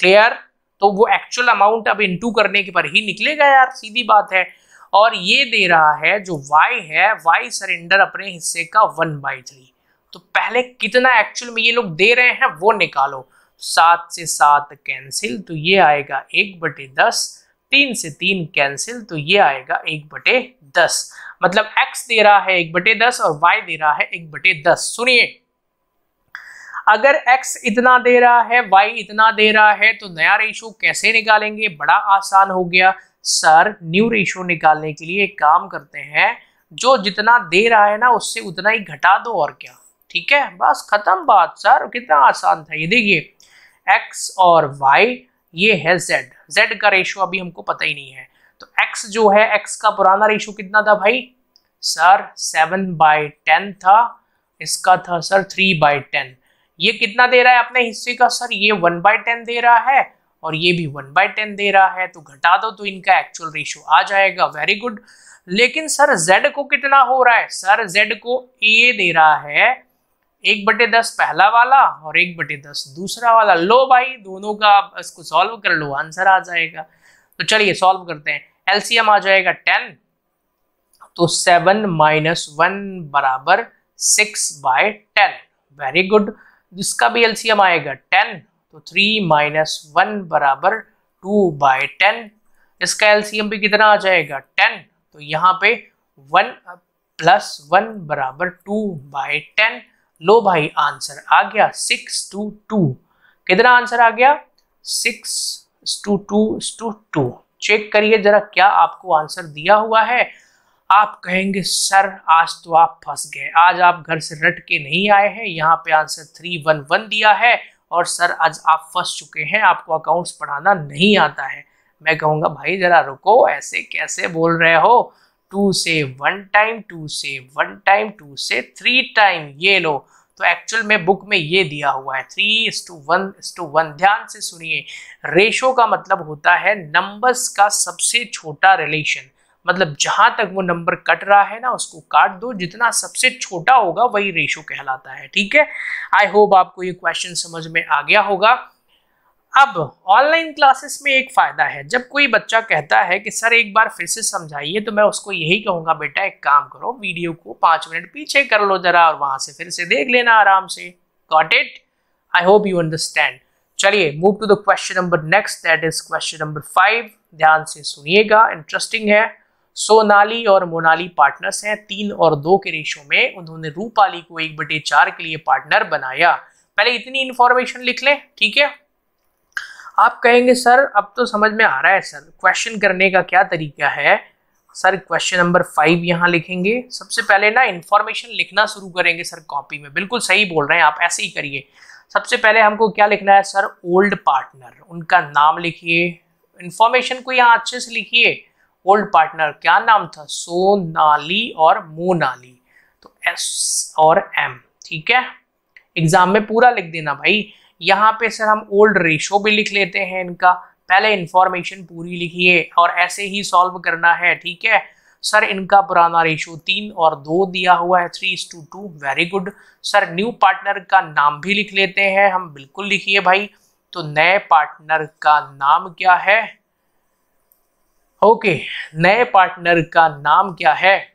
क्लियर? तो वो एक्चुअल अमाउंट अब इनटू करने के पर ही निकलेगा यार, सीधी बात है। और ये दे रहा है जो Y है, Y सरेंडर अपने हिस्से का 1/3। तो पहले कितना एक्चुअल में ये लोग दे रहे हैं वो निकालो। 7 से 7 कैंसिल, तो ये आएगा 1/10। 3 से 3 कैंसिल, तो ये आएगा 1/10। मतलब X दे रहा है 1/10 और Y दे रहा है 1/10। सुनिए, अगर X इतना दे रहा है, Y इतना दे रहा है, तो नया रेशो कैसे निकालेंगे? बड़ा आसान हो गया सर। न्यू रेशो निकालने के लिए एक काम करते हैं, जो जितना दे रहा है ना उससे उतना ही घटा दो, और क्या, ठीक है, बस खत्म बात सर। कितना आसान था ये। देखिए X और Y, ये है Z का रेशो अभी हमको पता ही नहीं है, तो X जो है, X का पुराना रेशो कितना था भाई सर? 7/10 था। इसका था सर 3/10। ये कितना दे रहा है अपने हिस्से का सर, ये 1/10 दे रहा है और ये भी 1/10 दे रहा है, तो घटा दो तो इनका एक्चुअल रेशियो आ जाएगा। Very good. लेकिन सर z को कितना हो रहा है, सर z को a दे रहा है 1/10 पहला वाला और 1/10 दूसरा वाला। लो भाई दोनों का इसको सॉल्व कर लो, आंसर आ जाएगा। तो चलिए सॉल्व करते हैं। एलसीएम आ जाएगा 10, तो 7 - 1 बराबर 6/10। Very good. जिसका भी एलसीएम आएगा 10, तो 3 - 1 बराबर 2/10। इसका एलसीएम भी कितना आ जाएगा 10, तो यहाँ पे 1 + 1 बराबर 2/10। लो भाई आंसर आ गया 6:2। कितना आंसर आ गया 6:2। चेक करिए जरा क्या आपको आंसर दिया हुआ है। आप कहेंगे सर आज तो आप फंस गए, आज आप घर से रट के नहीं आए हैं, यहाँ पे आंसर 311 दिया है और सर आज आप फंस चुके हैं, आपको अकाउंट्स पढ़ाना नहीं आता है। मैं कहूँगा भाई जरा रुको, ऐसे कैसे बोल रहे हो। 2 से 1 टाइम, 2 से 1 टाइम, 2 से 3 टाइम, ये लो। तो एक्चुअल में बुक में ये दिया हुआ है 3:1:1। ध्यान से सुनिए, रेशो का मतलब होता है नंबर्स का सबसे छोटा रिलेशन, मतलब जहां तक वो नंबर कट रहा है ना उसको काट दो, जितना सबसे छोटा होगा वही रेशो कहलाता है। ठीक है, आई होप आपको ये क्वेश्चन समझ में आ गया होगा। अब ऑनलाइन क्लासेस में एक फायदा है, जब कोई बच्चा कहता है कि सर एक बार फिर से समझाइए, तो मैं उसको यही कहूंगा बेटा एक काम करो, वीडियो को 5 मिनट पीछे कर लो जरा और वहां से फिर से देख लेना आराम से। Got it? I hope you understand. चलिए move to the question number next, that is question number 5। ध्यान से सुनिएगा, इंटरेस्टिंग है। सोनाली और मोनाली पार्टनर्स हैं, 3 और 2 के रेशो में। उन्होंने रूपाली को 1/4 के लिए पार्टनर बनाया। पहले इतनी इंफॉर्मेशन लिख लें, ठीक है। आप कहेंगे सर अब तो समझ में आ रहा है सर, क्वेश्चन करने का क्या तरीका है। सर क्वेश्चन नंबर 5 यहाँ लिखेंगे। सबसे पहले ना इंफॉर्मेशन लिखना शुरू करेंगे सर कॉपी में। बिल्कुल सही बोल रहे हैं आप, ऐसे ही करिए। सबसे पहले हमको क्या लिखना है सर, ओल्ड पार्टनर, उनका नाम लिखिए। इंफॉर्मेशन को यहाँ अच्छे से लिखिए। ओल्ड पार्टनर क्या नाम था, सोनाली और मोनाली, तो S और M, ठीक है। एग्जाम में पूरा लिख देना भाई। यहाँ पे सर हम ओल्ड रेशो भी लिख लेते हैं इनका। पहले इंफॉर्मेशन पूरी लिखिए और ऐसे ही सॉल्व करना है, ठीक है। सर इनका पुराना रेशो 3 और 2 दिया हुआ है, 3:2। Very good. Sir new partner का नाम भी लिख लेते हैं हम, बिल्कुल लिखिए भाई। तो नए पार्टनर का नाम क्या है, ओके नए पार्टनर का नाम क्या है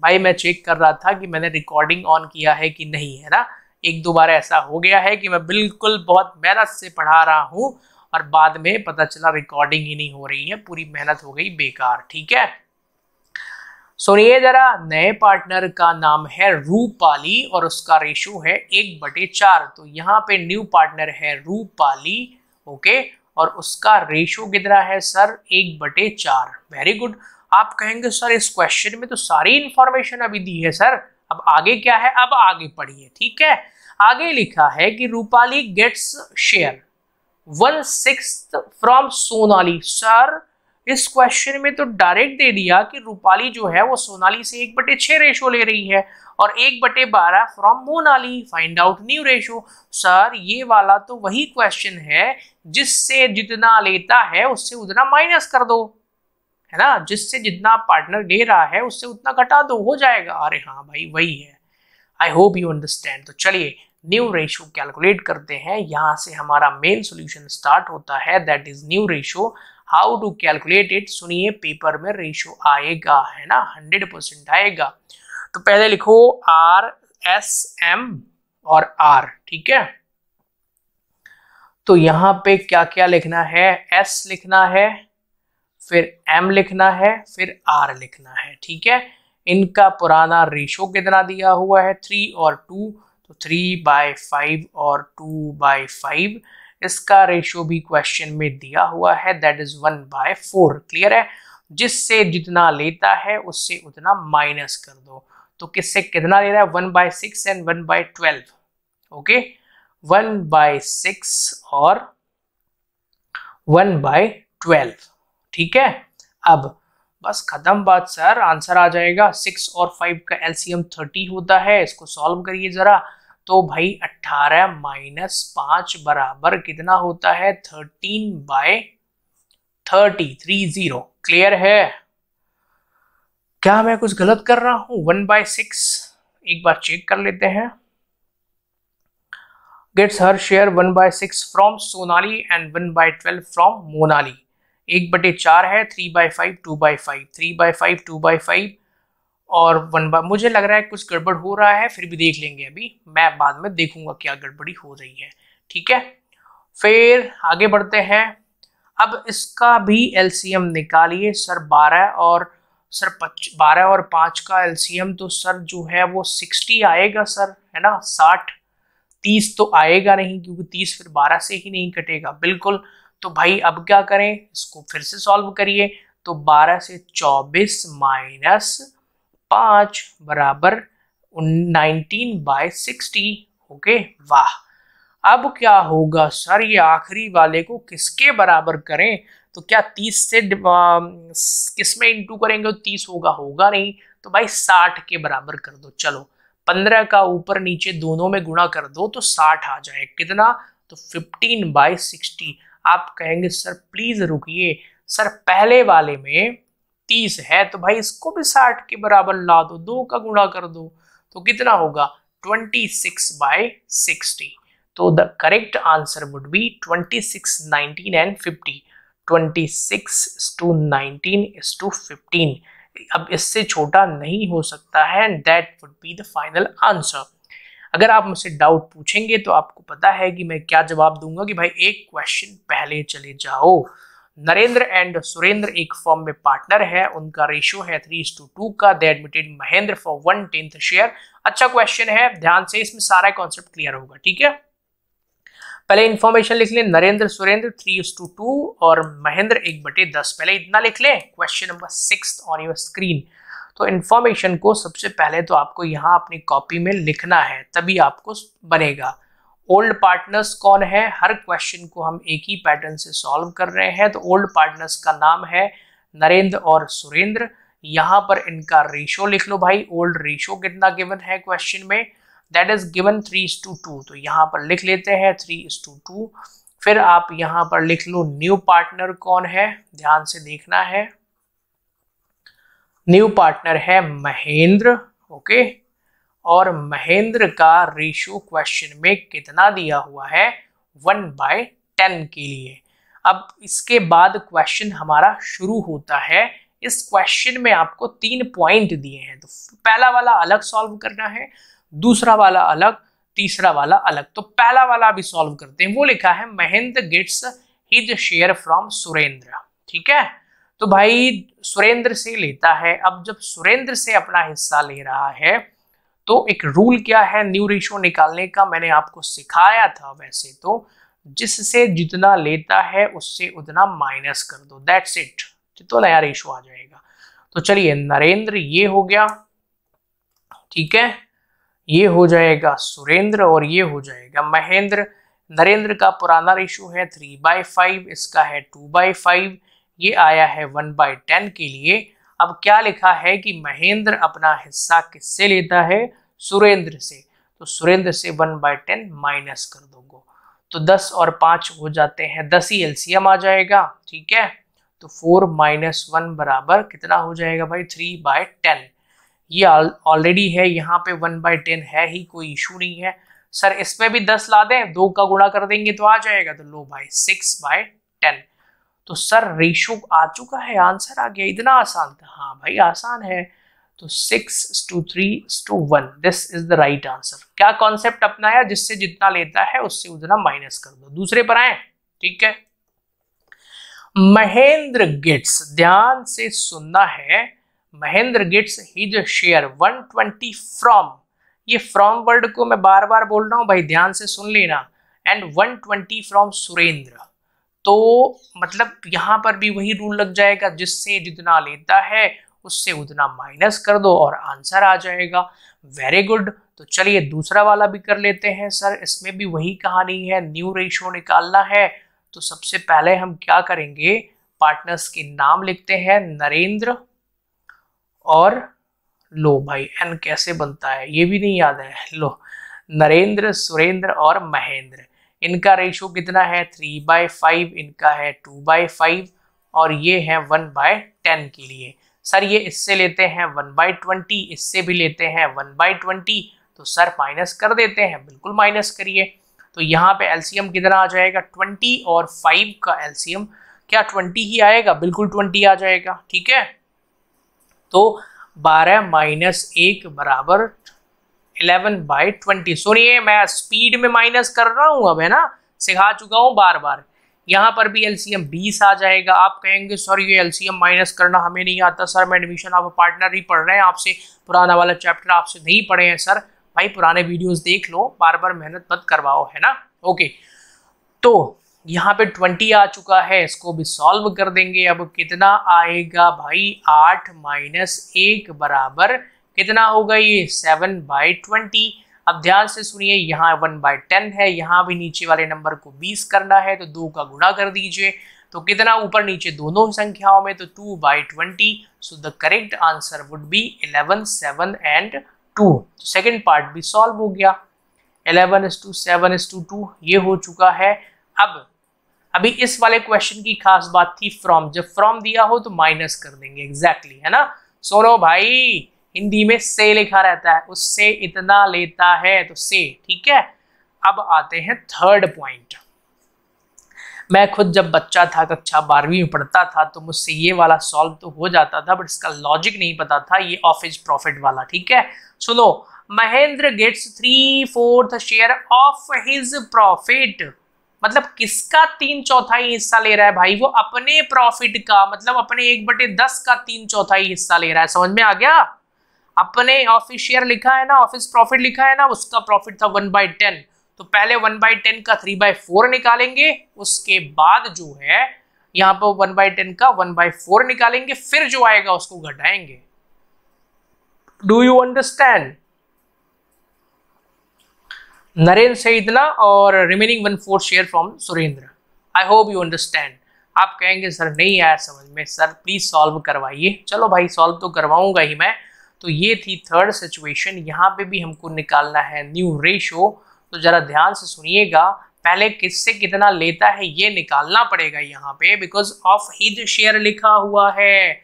भाई। मैं चेक कर रहा था कि मैंने रिकॉर्डिंग ऑन किया है कि नहीं, है ना। 1-2 बार ऐसा हो गया है कि मैं बिल्कुल बहुत मेहनत से पढ़ा रहा हूं और बाद में पता चला रिकॉर्डिंग ही नहीं हो रही है, पूरी मेहनत हो गई बेकार, ठीक है। सुनिए जरा, नए पार्टनर का नाम है रूपाली और उसका रेशो है 1/4। तो यहाँ पे न्यू पार्टनर है रूपाली, ओके, और उसका रेशो कितना है सर 1/4। Very good. आप कहेंगे सर इस क्वेश्चन में तो सारी इंफॉर्मेशन अभी दी है सर, अब आगे क्या है, अब आगे पढ़िए, ठीक है। आगे लिखा है कि Rupali gets share 1/6 from Sonali. Sir इस क्वेश्चन में तो डायरेक्ट दे दिया कि रूपाली जो है वो सोनाली से 1/6 रेशो ले रही है और 1/12 from Monali. Find out new ratio. Sir ये वाला तो वही क्वेश्चन है जिससे जितना लेता है उससे उतना माइनस कर दो, है ना। जिससे जितना पार्टनर ले रहा है उससे उतना घटा दो, हो जाएगा। अरे हाँ भाई वही है। आई होप यू अंडरस्टैंड। तो चलिए न्यू रेशो कैलकुलेट करते हैं। यहाँ से हमारा मेन सॉल्यूशन स्टार्ट होता है, that is new ratio. How to calculate it, सुनिए पेपर में रेशो आएगा, है ना, 100% आएगा। तो पहले लिखो RSM और R, ठीक है। तो यहाँ पे क्या क्या लिखना है, S लिखना है, फिर M लिखना है, फिर R लिखना है, ठीक है। इनका पुराना रेशो कितना दिया हुआ है 3 और 2, तो 3/5 और 2/5। इसका रेशो भी क्वेश्चन में दिया हुआ है, दैट इज 1/4। क्लियर है। जिससे जितना लेता है उससे उतना माइनस कर दो। तो किससे कितना ले रहा है, 1/6 एंड 1/12, ओके। 1/6 और 1/12, ठीक है। अब बस खत्म बात सर, आंसर आ जाएगा। 6 और 5 का एलसीएम 30 होता है। इसको सॉल्व करिए जरा। तो भाई 18 माइनस 5 बराबर कितना होता है 13/30। क्लियर है? क्या मैं कुछ गलत कर रहा हूं? 1/6 एक बार चेक कर लेते हैं। Gets her share 1/6 from Sonali and 1/12 from Monali. 1/4 है, 3/5 2/5, 3/5 2/5 और 1 मुझे लग रहा है कुछ गड़बड़ हो रहा है, फिर भी देख लेंगे, अभी मैं बाद में देखूंगा क्या गड़बड़ी हो रही है। ठीक है, फिर आगे बढ़ते हैं। अब इसका भी एलसीएम निकालिए सर। 12 और 5 का एलसीएम तो सर जो है वो 60 आएगा सर, है ना। 60, 30 तो आएगा नहीं क्योंकि 30 फिर 12 से ही नहीं कटेगा, बिल्कुल। तो भाई अब क्या करें, इसको फिर से सॉल्व करिए। तो 12 से 24 माइनस 5 बराबर 19/60। ओके, वाह। अब क्या होगा सर, ये आखिरी वाले को किसके बराबर करें? तो क्या 30 से किस में इंटू करेंगे तो 30 होगा नहीं, तो भाई 60 के बराबर कर दो। चलो 15 का ऊपर नीचे दोनों में गुणा कर दो तो 60 आ जाए। कितना? तो 15/60। आप कहेंगे सर प्लीज रुकिए, सर पहले वाले में 30 है तो भाई इसको भी 60 के बराबर ला दो, 2 का गुणा कर दो तो कितना होगा 26/60। तो the correct answer would be 26, 19 and 50। 26:19:15। अब इससे छोटा नहीं हो सकता है and that would be the final answer. अगर आप मुझसे डाउट पूछेंगे तो आपको पता है कि मैं क्या जवाब दूंगा कि भाई एक क्वेश्चन पहले चले जाओ। नरेंद्र एंड सुरेंद्र एक फॉर्म में पार्टनर है, उनका रेशियो है 3:2 का। दे एडमिटेड महेंद्र फॉर 1/10 शेयर। अच्छा क्वेश्चन है, ध्यान से, इसमें सारा कॉन्सेप्ट क्लियर होगा। ठीक है, पहले इंफॉर्मेशन लिख लें, नरेंद्र सुरेंद्र 3:2 और महेंद्र 1/10। पहले इतना लिख लें। Question number 6 on your screen. तो इंफॉर्मेशन को सबसे पहले तो आपको यहाँ अपनी कॉपी में लिखना है, तभी आपको बनेगा। ओल्ड पार्टनर्स कौन है? हर क्वेश्चन को हम एक ही पैटर्न से सॉल्व कर रहे हैं। तो ओल्ड पार्टनर्स का नाम है नरेंद्र और सुरेंद्र। यहाँ पर इनका रेशियो लिख लो भाई। ओल्ड रेशियो कितना गिवन है क्वेश्चन में? That is given 3:2। तो यहाँ पर लिख लेते हैं 3:2। फिर आप यहाँ पर लिख लो न्यू पार्टनर कौन है, ध्यान से देखना है। न्यू पार्टनर है महेंद्र। ओके, और महेंद्र का रेशियो क्वेश्चन में कितना दिया हुआ है? 1/10 के लिए। अब इसके बाद क्वेश्चन हमारा शुरू होता है। इस क्वेश्चन में आपको 3 पॉइंट दिए हैं, तो पहला वाला अलग सॉल्व करना है, दूसरा वाला अलग, तीसरा वाला अलग। तो पहला वाला भी सॉल्व करते हैं। वो लिखा है Mahendra gets his share from Surendra. ठीक है, तो भाई सुरेंद्र से लेता है। अब जब सुरेंद्र से अपना हिस्सा ले रहा है तो एक रूल क्या है न्यू रेशियो निकालने का, मैंने आपको सिखाया था वैसे तो, जिससे जितना लेता है उससे उतना माइनस कर दो, दैट्स इट, तो नया रेशियो आ जाएगा। तो चलिए नरेंद्र ये हो गया, ठीक है, ये हो जाएगा सुरेंद्र और ये हो जाएगा महेंद्र। नरेंद्र का पुराना रेशियो है 3/5, इसका है 2/5, ये आया है 1/10 के लिए। अब क्या लिखा है कि महेंद्र अपना हिस्सा किससे लेता है? सुरेंद्र से। तो सुरेंद्र से 1/10 माइनस कर दोगे तो 10 और 5 हो जाते हैं 10 ही एलसीएम आ जाएगा। ठीक है, तो 4 - 1 बराबर कितना हो जाएगा भाई? 3/10। ये ऑलरेडी है, यहाँ पे 1/10 है ही, कोई इशू नहीं है। सर इसमें भी 10 ला दें, 2 का गुणा कर देंगे तो आ जाएगा। तो लो भाई 6/10। तो सर रेशियो आ चुका है, आंसर आ गया। इतना आसान था? हाँ भाई आसान है। तो 6:3:1 this is the right answer. क्या कॉन्सेप्ट अपनाया? जिससे जितना लेता है उससे उतना माइनस कर दो। दूसरे पर आए, ठीक है। महेंद्र गेट्स, ध्यान से सुनना है, Mahendra gets his share 120 from, ये फ्रॉम वर्ड को मैं बार बार बोल रहा हूं भाई, ध्यान से सुन लेना, एंड 120 फ्रॉम सुरेंद्र। तो मतलब यहां पर भी वही रूल लग जाएगा, जिससे जितना लेता है उससे उतना माइनस कर दो और आंसर आ जाएगा। Very good. तो चलिए दूसरा वाला भी कर लेते हैं। सर इसमें भी वही कहानी है, न्यू रेशियो निकालना है। तो सबसे पहले हम क्या करेंगे, पार्टनर्स के नाम लिखते हैं, नरेंद्र और लो भाई एन कैसे बनता है ये भी नहीं याद है। लो नरेंद्र, सुरेंद्र और महेंद्र, इनका रेशो कितना है 3/5, इनका है 2/5 और ये है 1/10 के लिए। सर ये इससे लेते हैं 1/20, इससे भी लेते हैं 1/20, तो सर माइनस कर देते हैं, बिल्कुल माइनस करिए। तो यहाँ पे एलसीएम कितना आ जाएगा 20 और 5 का एलसीएम क्या 20 ही आएगा, बिल्कुल 20 आ जाएगा। ठीक है, तो 12 - 1 बराबर 11/20। सुनिए मैं स्पीड में माइनस कर रहा हूं अब, है ना, सिखा चुका हूं बार बार। यहाँ पर भी एलसीएम 20 आ जाएगा। आप कहेंगे सर ये एलसीएम माइनस करना हमें नहीं आता सर, मैं एडमिशन आप पार्टनर ही पढ़ रहे हैं, आपसे पुराना वाला चैप्टर आपसे नहीं पढ़े हैं सर। भाई पुराने वीडियोस देख लो, बार बार मेहनत मत करवाओ, है ना। ओके, तो यहाँ पे 20 आ चुका है, इसको भी सॉल्व कर देंगे। अब कितना आएगा भाई 8 - 1 बराबर कितना होगा ये 7/20। अब ध्यान से सुनिए, यहाँ 1/10 है, यहाँ भी नीचे वाले नंबर को 20 करना है तो 2 का गुणा कर दीजिए, तो कितना ऊपर नीचे दोनों संख्याओं में, तो 2/20। So the correct answer would be 11, 7 and 2। Second part भी सॉल्व हो गया, 11:7:2 ये हो चुका है। अब अभी इस वाले क्वेश्चन की खास बात थी फ्रॉम, जब फ्रॉम दिया हो तो माइनस कर देंगे, एग्जैक्टली, है ना। सुनो भाई, हिंदी में से लिखा रहता है, उससे इतना लेता है तो से, ठीक है। अब आते हैं थर्ड पॉइंट। मैं खुद जब बच्चा था, कक्षा 12वीं में पढ़ता था, तो मुझसे ये वाला सॉल्व तो हो जाता था, बट इसका लॉजिक नहीं पता था, ये ऑफ हिज प्रॉफिट वाला। ठीक है, सुनो, Mahendra gets 3/4 share of his profit, मतलब किसका 3/4 हिस्सा ले रहा है भाई, वो अपने प्रॉफिट का, मतलब अपने 1/10 का 3/4 हिस्सा ले रहा है। समझ में आ गया, अपने ऑफिस शेयर लिखा है ना, ऑफिस प्रॉफिट लिखा है ना, उसका प्रॉफिट था 1/10, तो पहले 1/10 का 3/4 निकालेंगे, उसके बाद जो है यहाँ पर 1/10 का 1/4 निकालेंगे, फिर जो आएगा उसको घटाएंगे। Do you understand? नरेंद्र से इतना और remaining 1/4 share from Surendra. I hope you understand. आप कहेंगे सर नहीं आया समझ में, सर प्लीज सॉल्व करवाइए। चलो भाई सॉल्व तो करवाऊंगा ही मैं। तो ये थी थर्ड सिचुएशन, यहाँ पे भी हमको निकालना है न्यू रेशो। तो जरा ध्यान से सुनिएगा, पहले किससे कितना लेता है ये निकालना पड़ेगा यहाँ पे, बिकॉज ऑफ हिज शेयर लिखा हुआ है,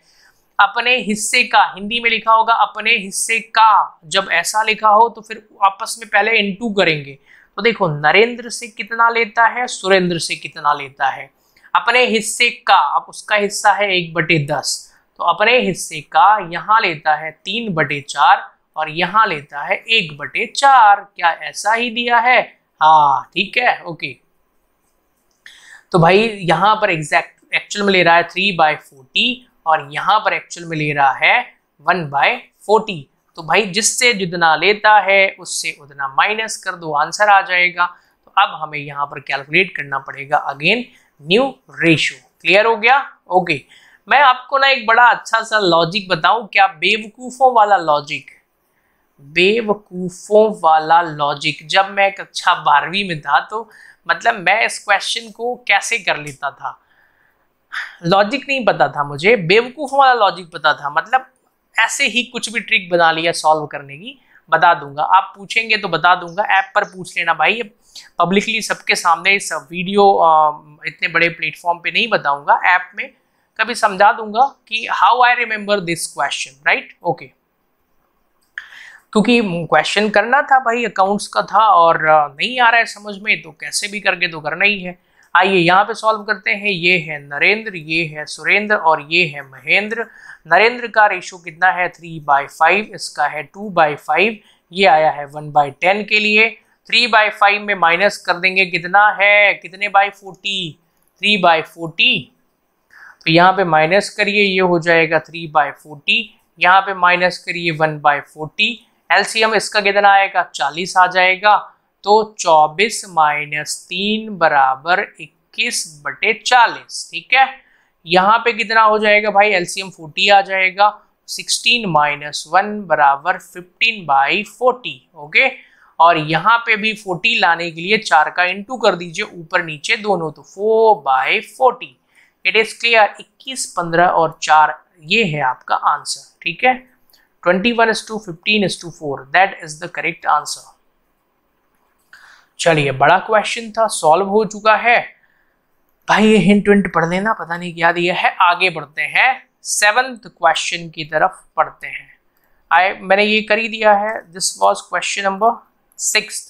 अपने हिस्से का, हिंदी में लिखा होगा अपने हिस्से का। जब ऐसा लिखा हो तो फिर आपस में पहले इनटू करेंगे। तो देखो नरेंद्र से कितना लेता है, सुरेंद्र से कितना लेता है, अपने हिस्से का, अब उसका हिस्सा है 1/10, तो अपने हिस्से का यहाँ लेता है 3/4 और यहाँ लेता है 1/4। क्या ऐसा ही दिया है? हाँ ठीक है, ओके। तो भाई यहाँ पर एग्जैक्ट एक्चुअल में ले रहा है 3/40 और यहाँ पर एक्चुअल में ले रहा है 1/40। तो भाई जिससे जितना लेता है उससे उतना माइनस कर दो, आंसर आ जाएगा। तो अब हमें यहाँ पर कैलकुलेट करना पड़ेगा अगेन न्यू रेशो। क्लियर हो गया? ओके। मैं आपको ना एक बड़ा अच्छा सा लॉजिक बताऊं, क्या बेवकूफों वाला लॉजिक, बेवकूफों वाला लॉजिक। जब मैं कक्षा 12वीं में था तो मतलब मैं इस क्वेश्चन को कैसे कर लेता था, लॉजिक नहीं पता था मुझे, बेवकूफों वाला लॉजिक पता था। मतलब ऐसे ही कुछ भी ट्रिक बना लिया सॉल्व करने की, बता दूंगा। आप पूछेंगे तो बता दूंगा, ऐप पर पूछ लेना भाई, पब्लिकली सबके सामने इस वीडियो इतने बड़े प्लेटफॉर्म पे नहीं बताऊंगा, ऐप में कभी समझा दूंगा कि how I remember this question, right? Okay, क्योंकि क्वेश्चन करना था भाई, अकाउंट्स का था और नहीं आ रहा है समझ में, तो कैसे भी करके तो करना ही है। आइए यहाँ पे सॉल्व करते हैं। ये है नरेंद्र, ये है सुरेंद्र और ये है महेंद्र। नरेंद्र का रेशो कितना है 3/5, इसका है 2/5, ये आया है 1/10 के लिए। 3/5 में माइनस कर देंगे, कितना है, कितने बाई 40, 3/40। तो यहाँ पे माइनस करिए, ये हो जाएगा 3/40, यहाँ पे माइनस करिए 1/40। एलसीएम इसका कितना आएगा, 40 आ जाएगा। तो 24 - 3 बराबर 21/40। ठीक है, यहाँ पे कितना हो जाएगा भाई, एलसीएम 40 आ जाएगा। 16 - 1 बराबर 15/40। ओके, और यहाँ पे भी 40 लाने के लिए 4 का इंटू कर दीजिए, ऊपर नीचे दोनों, तो 4/40। It is clear. 21, 15 और 4 ये है आपका आंसर। ठीक है, 21:15:4 that is the correct answer. चलिए, बड़ा क्वेश्चन था, सॉल्व हो चुका है भाई। ये हिंट विंट पढ़ लेना, पता नहीं क्या दिया है। आगे बढ़ते हैं, 7th क्वेश्चन की तरफ पढ़ते हैं। मैंने ये कर ही दिया है। This was question number 6।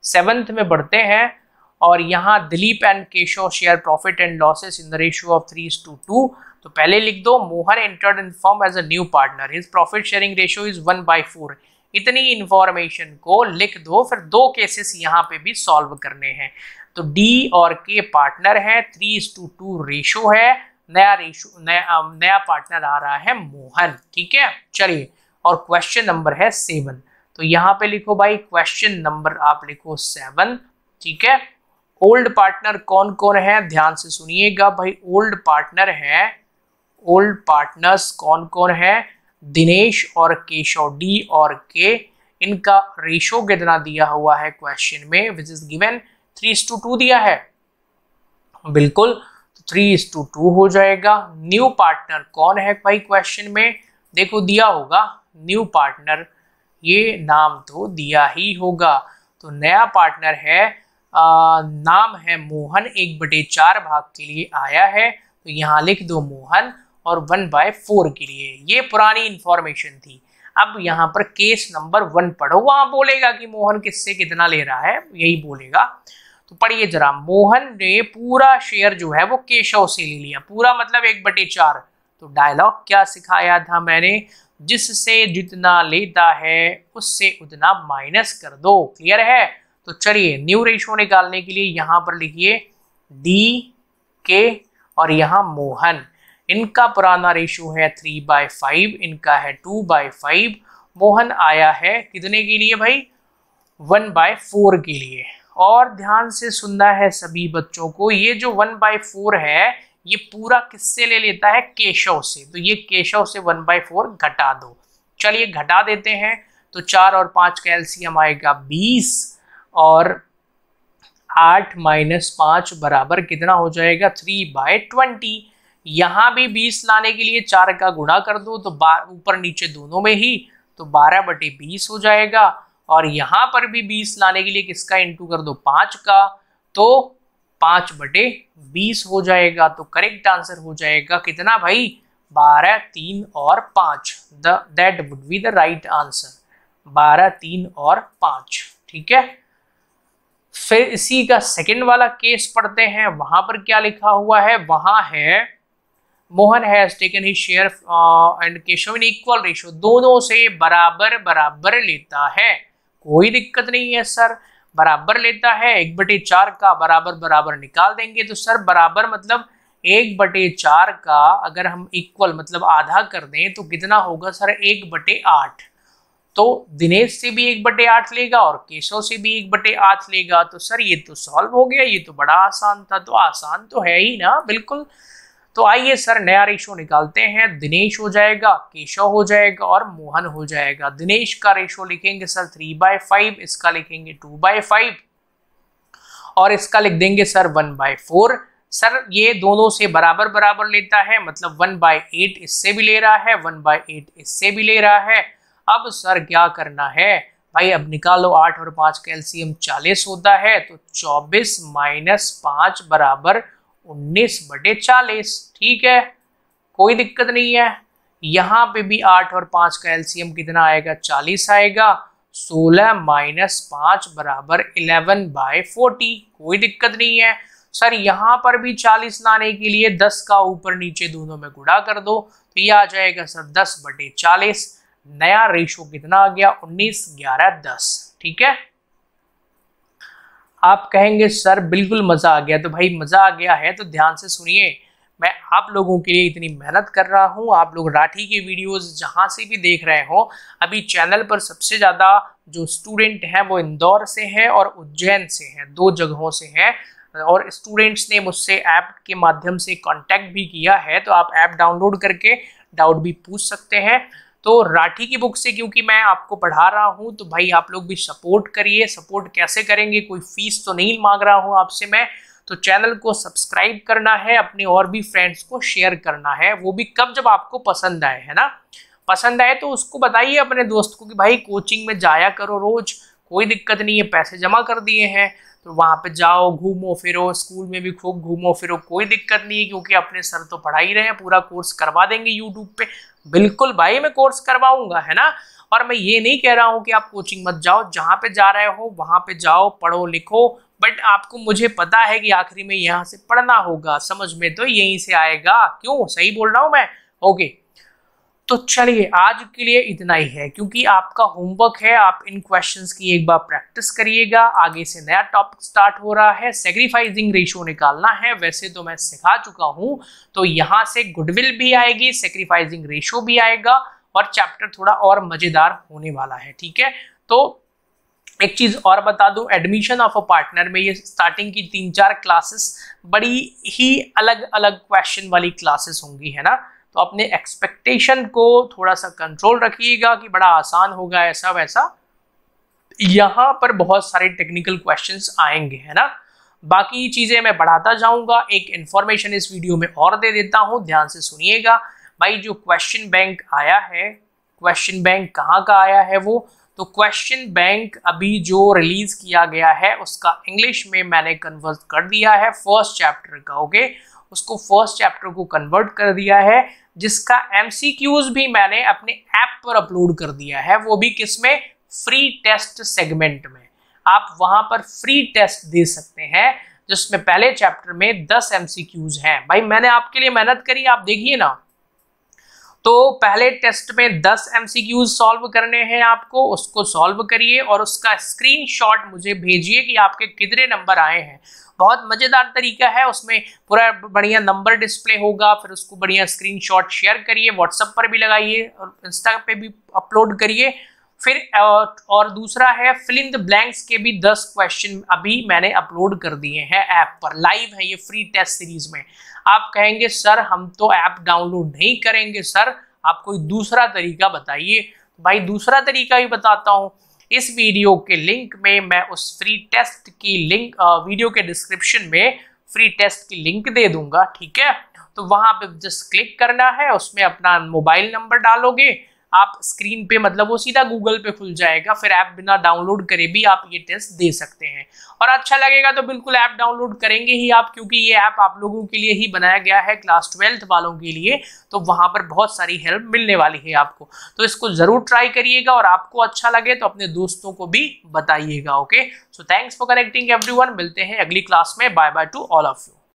7th में बढ़ते हैं और यहाँ Dilip and Keshav share profit and losses in the ratio of 3:2। तो पहले लिख दो, Mohan entered in firm as a new partner, his profit sharing ratio is 1/4। इतनी इंफॉर्मेशन को लिख दो। फिर दो केसेस यहाँ पे भी सॉल्व करने हैं। तो डी और के पार्टनर है, 3:2 रेशो है, नया पार्टनर आ रहा है मोहन। ठीक है, चलिए, और क्वेश्चन नंबर है 7। तो यहाँ पे लिखो भाई, क्वेश्चन नंबर आप लिखो 7। ठीक है, ओल्ड पार्टनर कौन कौन है, ध्यान से सुनिएगा भाई। ओल्ड पार्टनर्स कौन कौन है, दिनेश और केशव, डी और के। इनका रेशो कितना दिया हुआ है क्वेश्चन में, विच इज गिवन 3:2 दिया है, बिल्कुल, तो 3:2 हो जाएगा। न्यू पार्टनर कौन है भाई क्वेश्चन में, देखो दिया होगा न्यू पार्टनर, ये नाम तो दिया ही होगा। तो नया पार्टनर है, नाम है मोहन, 1/4 भाग के लिए आया है, तो यहाँ लिख दो मोहन, और 1/4 के लिए। ये पुरानी इंफॉर्मेशन थी। अब यहाँ पर केस नंबर 1 पढ़ो, वहां बोलेगा कि मोहन किससे कितना ले रहा है, यही बोलेगा। तो पढ़िए जरा, मोहन ने पूरा शेयर जो है वो केशव से ले लिया, पूरा मतलब 1/4। तो डायलॉग क्या सिखाया था मैंने, जिससे जितना लेता है उससे उतना माइनस कर दो। क्लियर है? तो चलिए, न्यू रेशो निकालने के लिए यहाँ पर लिखिए डी के और यहाँ मोहन। इनका पुराना रेशो है 3/5, इनका है 2/5। मोहन आया है कितने के लिए भाई, 1/4 के लिए। और ध्यान से सुनना है सभी बच्चों को, ये जो 1/4 है ये पूरा किससे ले लेता है, केशव से। तो ये केशव से 1/4 घटा दो। चलिए घटा देते हैं। तो 4 और 5 का एलसीएम आएगा 20, और 8 - 5 बराबर कितना हो जाएगा, 3/20। यहाँ भी 20 लाने के लिए 4 का गुणा कर दो, तो ऊपर नीचे दोनों में ही, तो 12/20 हो जाएगा। और यहाँ पर भी 20 लाने के लिए किसका इंटू कर दो, 5 का, तो 5/20 हो जाएगा। तो करेक्ट आंसर हो जाएगा कितना भाई, 12, 3 और 5। That would be the right answer, 12, 3 और 5। ठीक है, फिर इसी का सेकंड वाला केस पढ़ते हैं। वहां पर क्या लिखा हुआ है, वहां है Mohan has taken his share and Keshav in equal ratio, दोनों से बराबर बराबर लेता है। कोई दिक्कत नहीं है सर, बराबर लेता है, 1/4 का बराबर बराबर निकाल देंगे। तो सर बराबर मतलब 1/4 का अगर हम इक्वल मतलब आधा कर दें तो कितना होगा सर, 1/8। तो दिनेश से भी 1/8 लेगा और केशव से भी 1/8 लेगा। तो सर ये तो सॉल्व हो गया, ये तो बड़ा आसान था। तो आसान तो है ही ना, बिल्कुल। तो आइए सर नया रेशो निकालते हैं। दिनेश हो जाएगा, केशव हो जाएगा और मोहन हो जाएगा। दिनेश का रेशो लिखेंगे सर 3/5, इसका लिखेंगे 2/5 और इसका लिख देंगे सर 1/4। सर ये दोनों से बराबर बराबर लेता है, मतलब 1/8 इससे भी ले रहा है, 1/8 इससे भी ले रहा है। अब सर क्या करना है भाई, अब निकालो, 8 और 5 का एलसीएम 40 होता है। तो 24 - 5 बराबर 19/40। ठीक है, कोई दिक्कत नहीं है। यहाँ पे भी 8 और 5 का एलसीएम कितना आएगा, 40 आएगा। 16 - 5 बराबर 11/40। कोई दिक्कत नहीं है। सर यहाँ पर भी 40 लाने के लिए 10 का ऊपर नीचे दोनों में गुणा कर दो, तो ये आ जाएगा सर 10/40। नया रेशो कितना आ गया, 19, 11, 10। ठीक है, आप कहेंगे सर बिल्कुल मजा आ गया। तो भाई मजा आ गया है तो ध्यान से सुनिए, मैं आप लोगों के लिए इतनी मेहनत कर रहा हूं। आप लोग राठी के वीडियोस जहां से भी देख रहे हो, अभी चैनल पर सबसे ज्यादा जो स्टूडेंट हैं वो इंदौर से हैं और उज्जैन से हैं, 2 जगहों से हैं। और स्टूडेंट्स ने मुझसे ऐप के माध्यम से कांटेक्ट भी किया है, तो आप ऐप डाउनलोड करके डाउट भी पूछ सकते हैं। तो राठी की बुक से क्योंकि मैं आपको पढ़ा रहा हूं, तो भाई आप लोग भी सपोर्ट करिए। सपोर्ट कैसे करेंगे, कोई फीस तो नहीं मांग रहा हूं आपसे मैं। तो चैनल को सब्सक्राइब करना है, अपने और भी फ्रेंड्स को शेयर करना है, वो भी कब, जब आपको पसंद आए, है ना। पसंद आए तो उसको बताइए अपने दोस्त को कि भाई कोचिंग में जाया करो रोज, कोई दिक्कत नहीं है, पैसे जमा कर दिए हैं। तो वहां पे जाओ, घूमो फिरो, स्कूल में भी खूब घूमो फिरो, कोई दिक्कत नहीं है, क्योंकि अपने सर तो पढ़ा ही रहे हैं, पूरा कोर्स करवा देंगे यूट्यूब पे। बिल्कुल भाई मैं कोर्स करवाऊंगा, है ना। और मैं ये नहीं कह रहा हूँ कि आप कोचिंग मत जाओ, जहां पे जा रहे हो वहां पे जाओ, पढ़ो लिखो, बट आपको, मुझे पता है कि आखिरी में यहाँ से पढ़ना होगा, समझ में तो यहीं से आएगा। क्यों, सही बोल रहा हूं मैं? ओके, तो चलिए आज के लिए इतना ही है, क्योंकि आपका होमवर्क है, आप इन क्वेश्चंस की एक बार प्रैक्टिस करिएगा। आगे से नया टॉपिक स्टार्ट हो रहा है, सैक्रिफाइसिंग रेशियो निकालना है। वैसे तो मैं सिखा चुका हूं, तो यहाँ से गुडविल भी आएगी, सैक्रिफाइसिंग रेशियो भी आएगा, और चैप्टर थोड़ा और मजेदार होने वाला है। ठीक है, तो एक चीज और बता दूं, एडमिशन ऑफ अ पार्टनर में ये स्टार्टिंग की 3-4 क्लासेस बड़ी ही अलग अलग क्वेश्चन वाली क्लासेस होंगी, है ना। तो अपने एक्सपेक्टेशन को थोड़ा सा कंट्रोल रखिएगा कि बड़ा आसान होगा ऐसा वैसा, यहाँ पर बहुत सारे टेक्निकल क्वेश्चंस आएंगे, है ना। बाकी चीजें मैं बढ़ाता जाऊंगा। एक इंफॉर्मेशन इस वीडियो में और दे देता हूं, ध्यान से सुनिएगा भाई। जो क्वेश्चन बैंक आया है, क्वेश्चन बैंक कहाँ का आया है वो, तो क्वेश्चन बैंक अभी जो रिलीज किया गया है उसका इंग्लिश में मैंने कन्वर्ट कर दिया है फर्स्ट चैप्टर का। ओके, उसको फर्स्ट चैप्टर को कन्वर्ट कर दिया है, जिसका एमसीक्यूज भी मैंने अपने ऐप पर अपलोड कर दिया है, वो भी किसमें, फ्री टेस्ट सेगमेंट में। आप वहां पर फ्री टेस्ट दे सकते हैं, जिसमें पहले चैप्टर में 10 एमसीक्यूज हैं। भाई मैंने आपके लिए मेहनत करी, आप देखिए ना। तो पहले टेस्ट में 10 एमसीक्यूज सॉल्व करने हैं आपको, उसको सॉल्व करिए और उसका स्क्रीनशॉट मुझे भेजिए कि आपके कितने नंबर आए हैं। बहुत मजेदार तरीका है, उसमें पूरा बढ़िया नंबर डिस्प्ले होगा, फिर उसको बढ़िया स्क्रीनशॉट शेयर करिए, व्हाट्सएप पर भी लगाइए और इंस्टा पे भी अपलोड करिए। फिर और दूसरा है फिल इन द ब्लैंक्स के भी 10 क्वेश्चन अभी मैंने अपलोड कर दिए हैं ऐप पर, लाइव है ये फ्री टेस्ट सीरीज में। आप कहेंगे सर हम तो ऐप डाउनलोड नहीं करेंगे, सर आप कोई दूसरा तरीका बताइए। भाई दूसरा तरीका ही बताता हूँ। इस वीडियो के लिंक में मैं उस फ्री टेस्ट की लिंक वीडियो के डिस्क्रिप्शन में फ्री टेस्ट की लिंक दे दूंगा, ठीक है। तो वहां पे जस्ट क्लिक करना है, उसमें अपना मोबाइल नंबर डालोगे आप स्क्रीन पे, मतलब वो सीधा गूगल पे खुल जाएगा, फिर ऐप बिना डाउनलोड करे भी आप ये टेस्ट दे सकते हैं। और अच्छा लगेगा तो बिल्कुल ऐप डाउनलोड करेंगे ही आप, क्योंकि ये ऐप आप लोगों के लिए ही बनाया गया है, क्लास 12th वालों के लिए। तो वहां पर बहुत सारी हेल्प मिलने वाली है आपको, तो इसको जरूर ट्राई करिएगा, और आपको अच्छा लगे तो अपने दोस्तों को भी बताइएगा। Okay, so thanks for connecting everyone, मिलते हैं अगली क्लास में। Bye bye to all of you.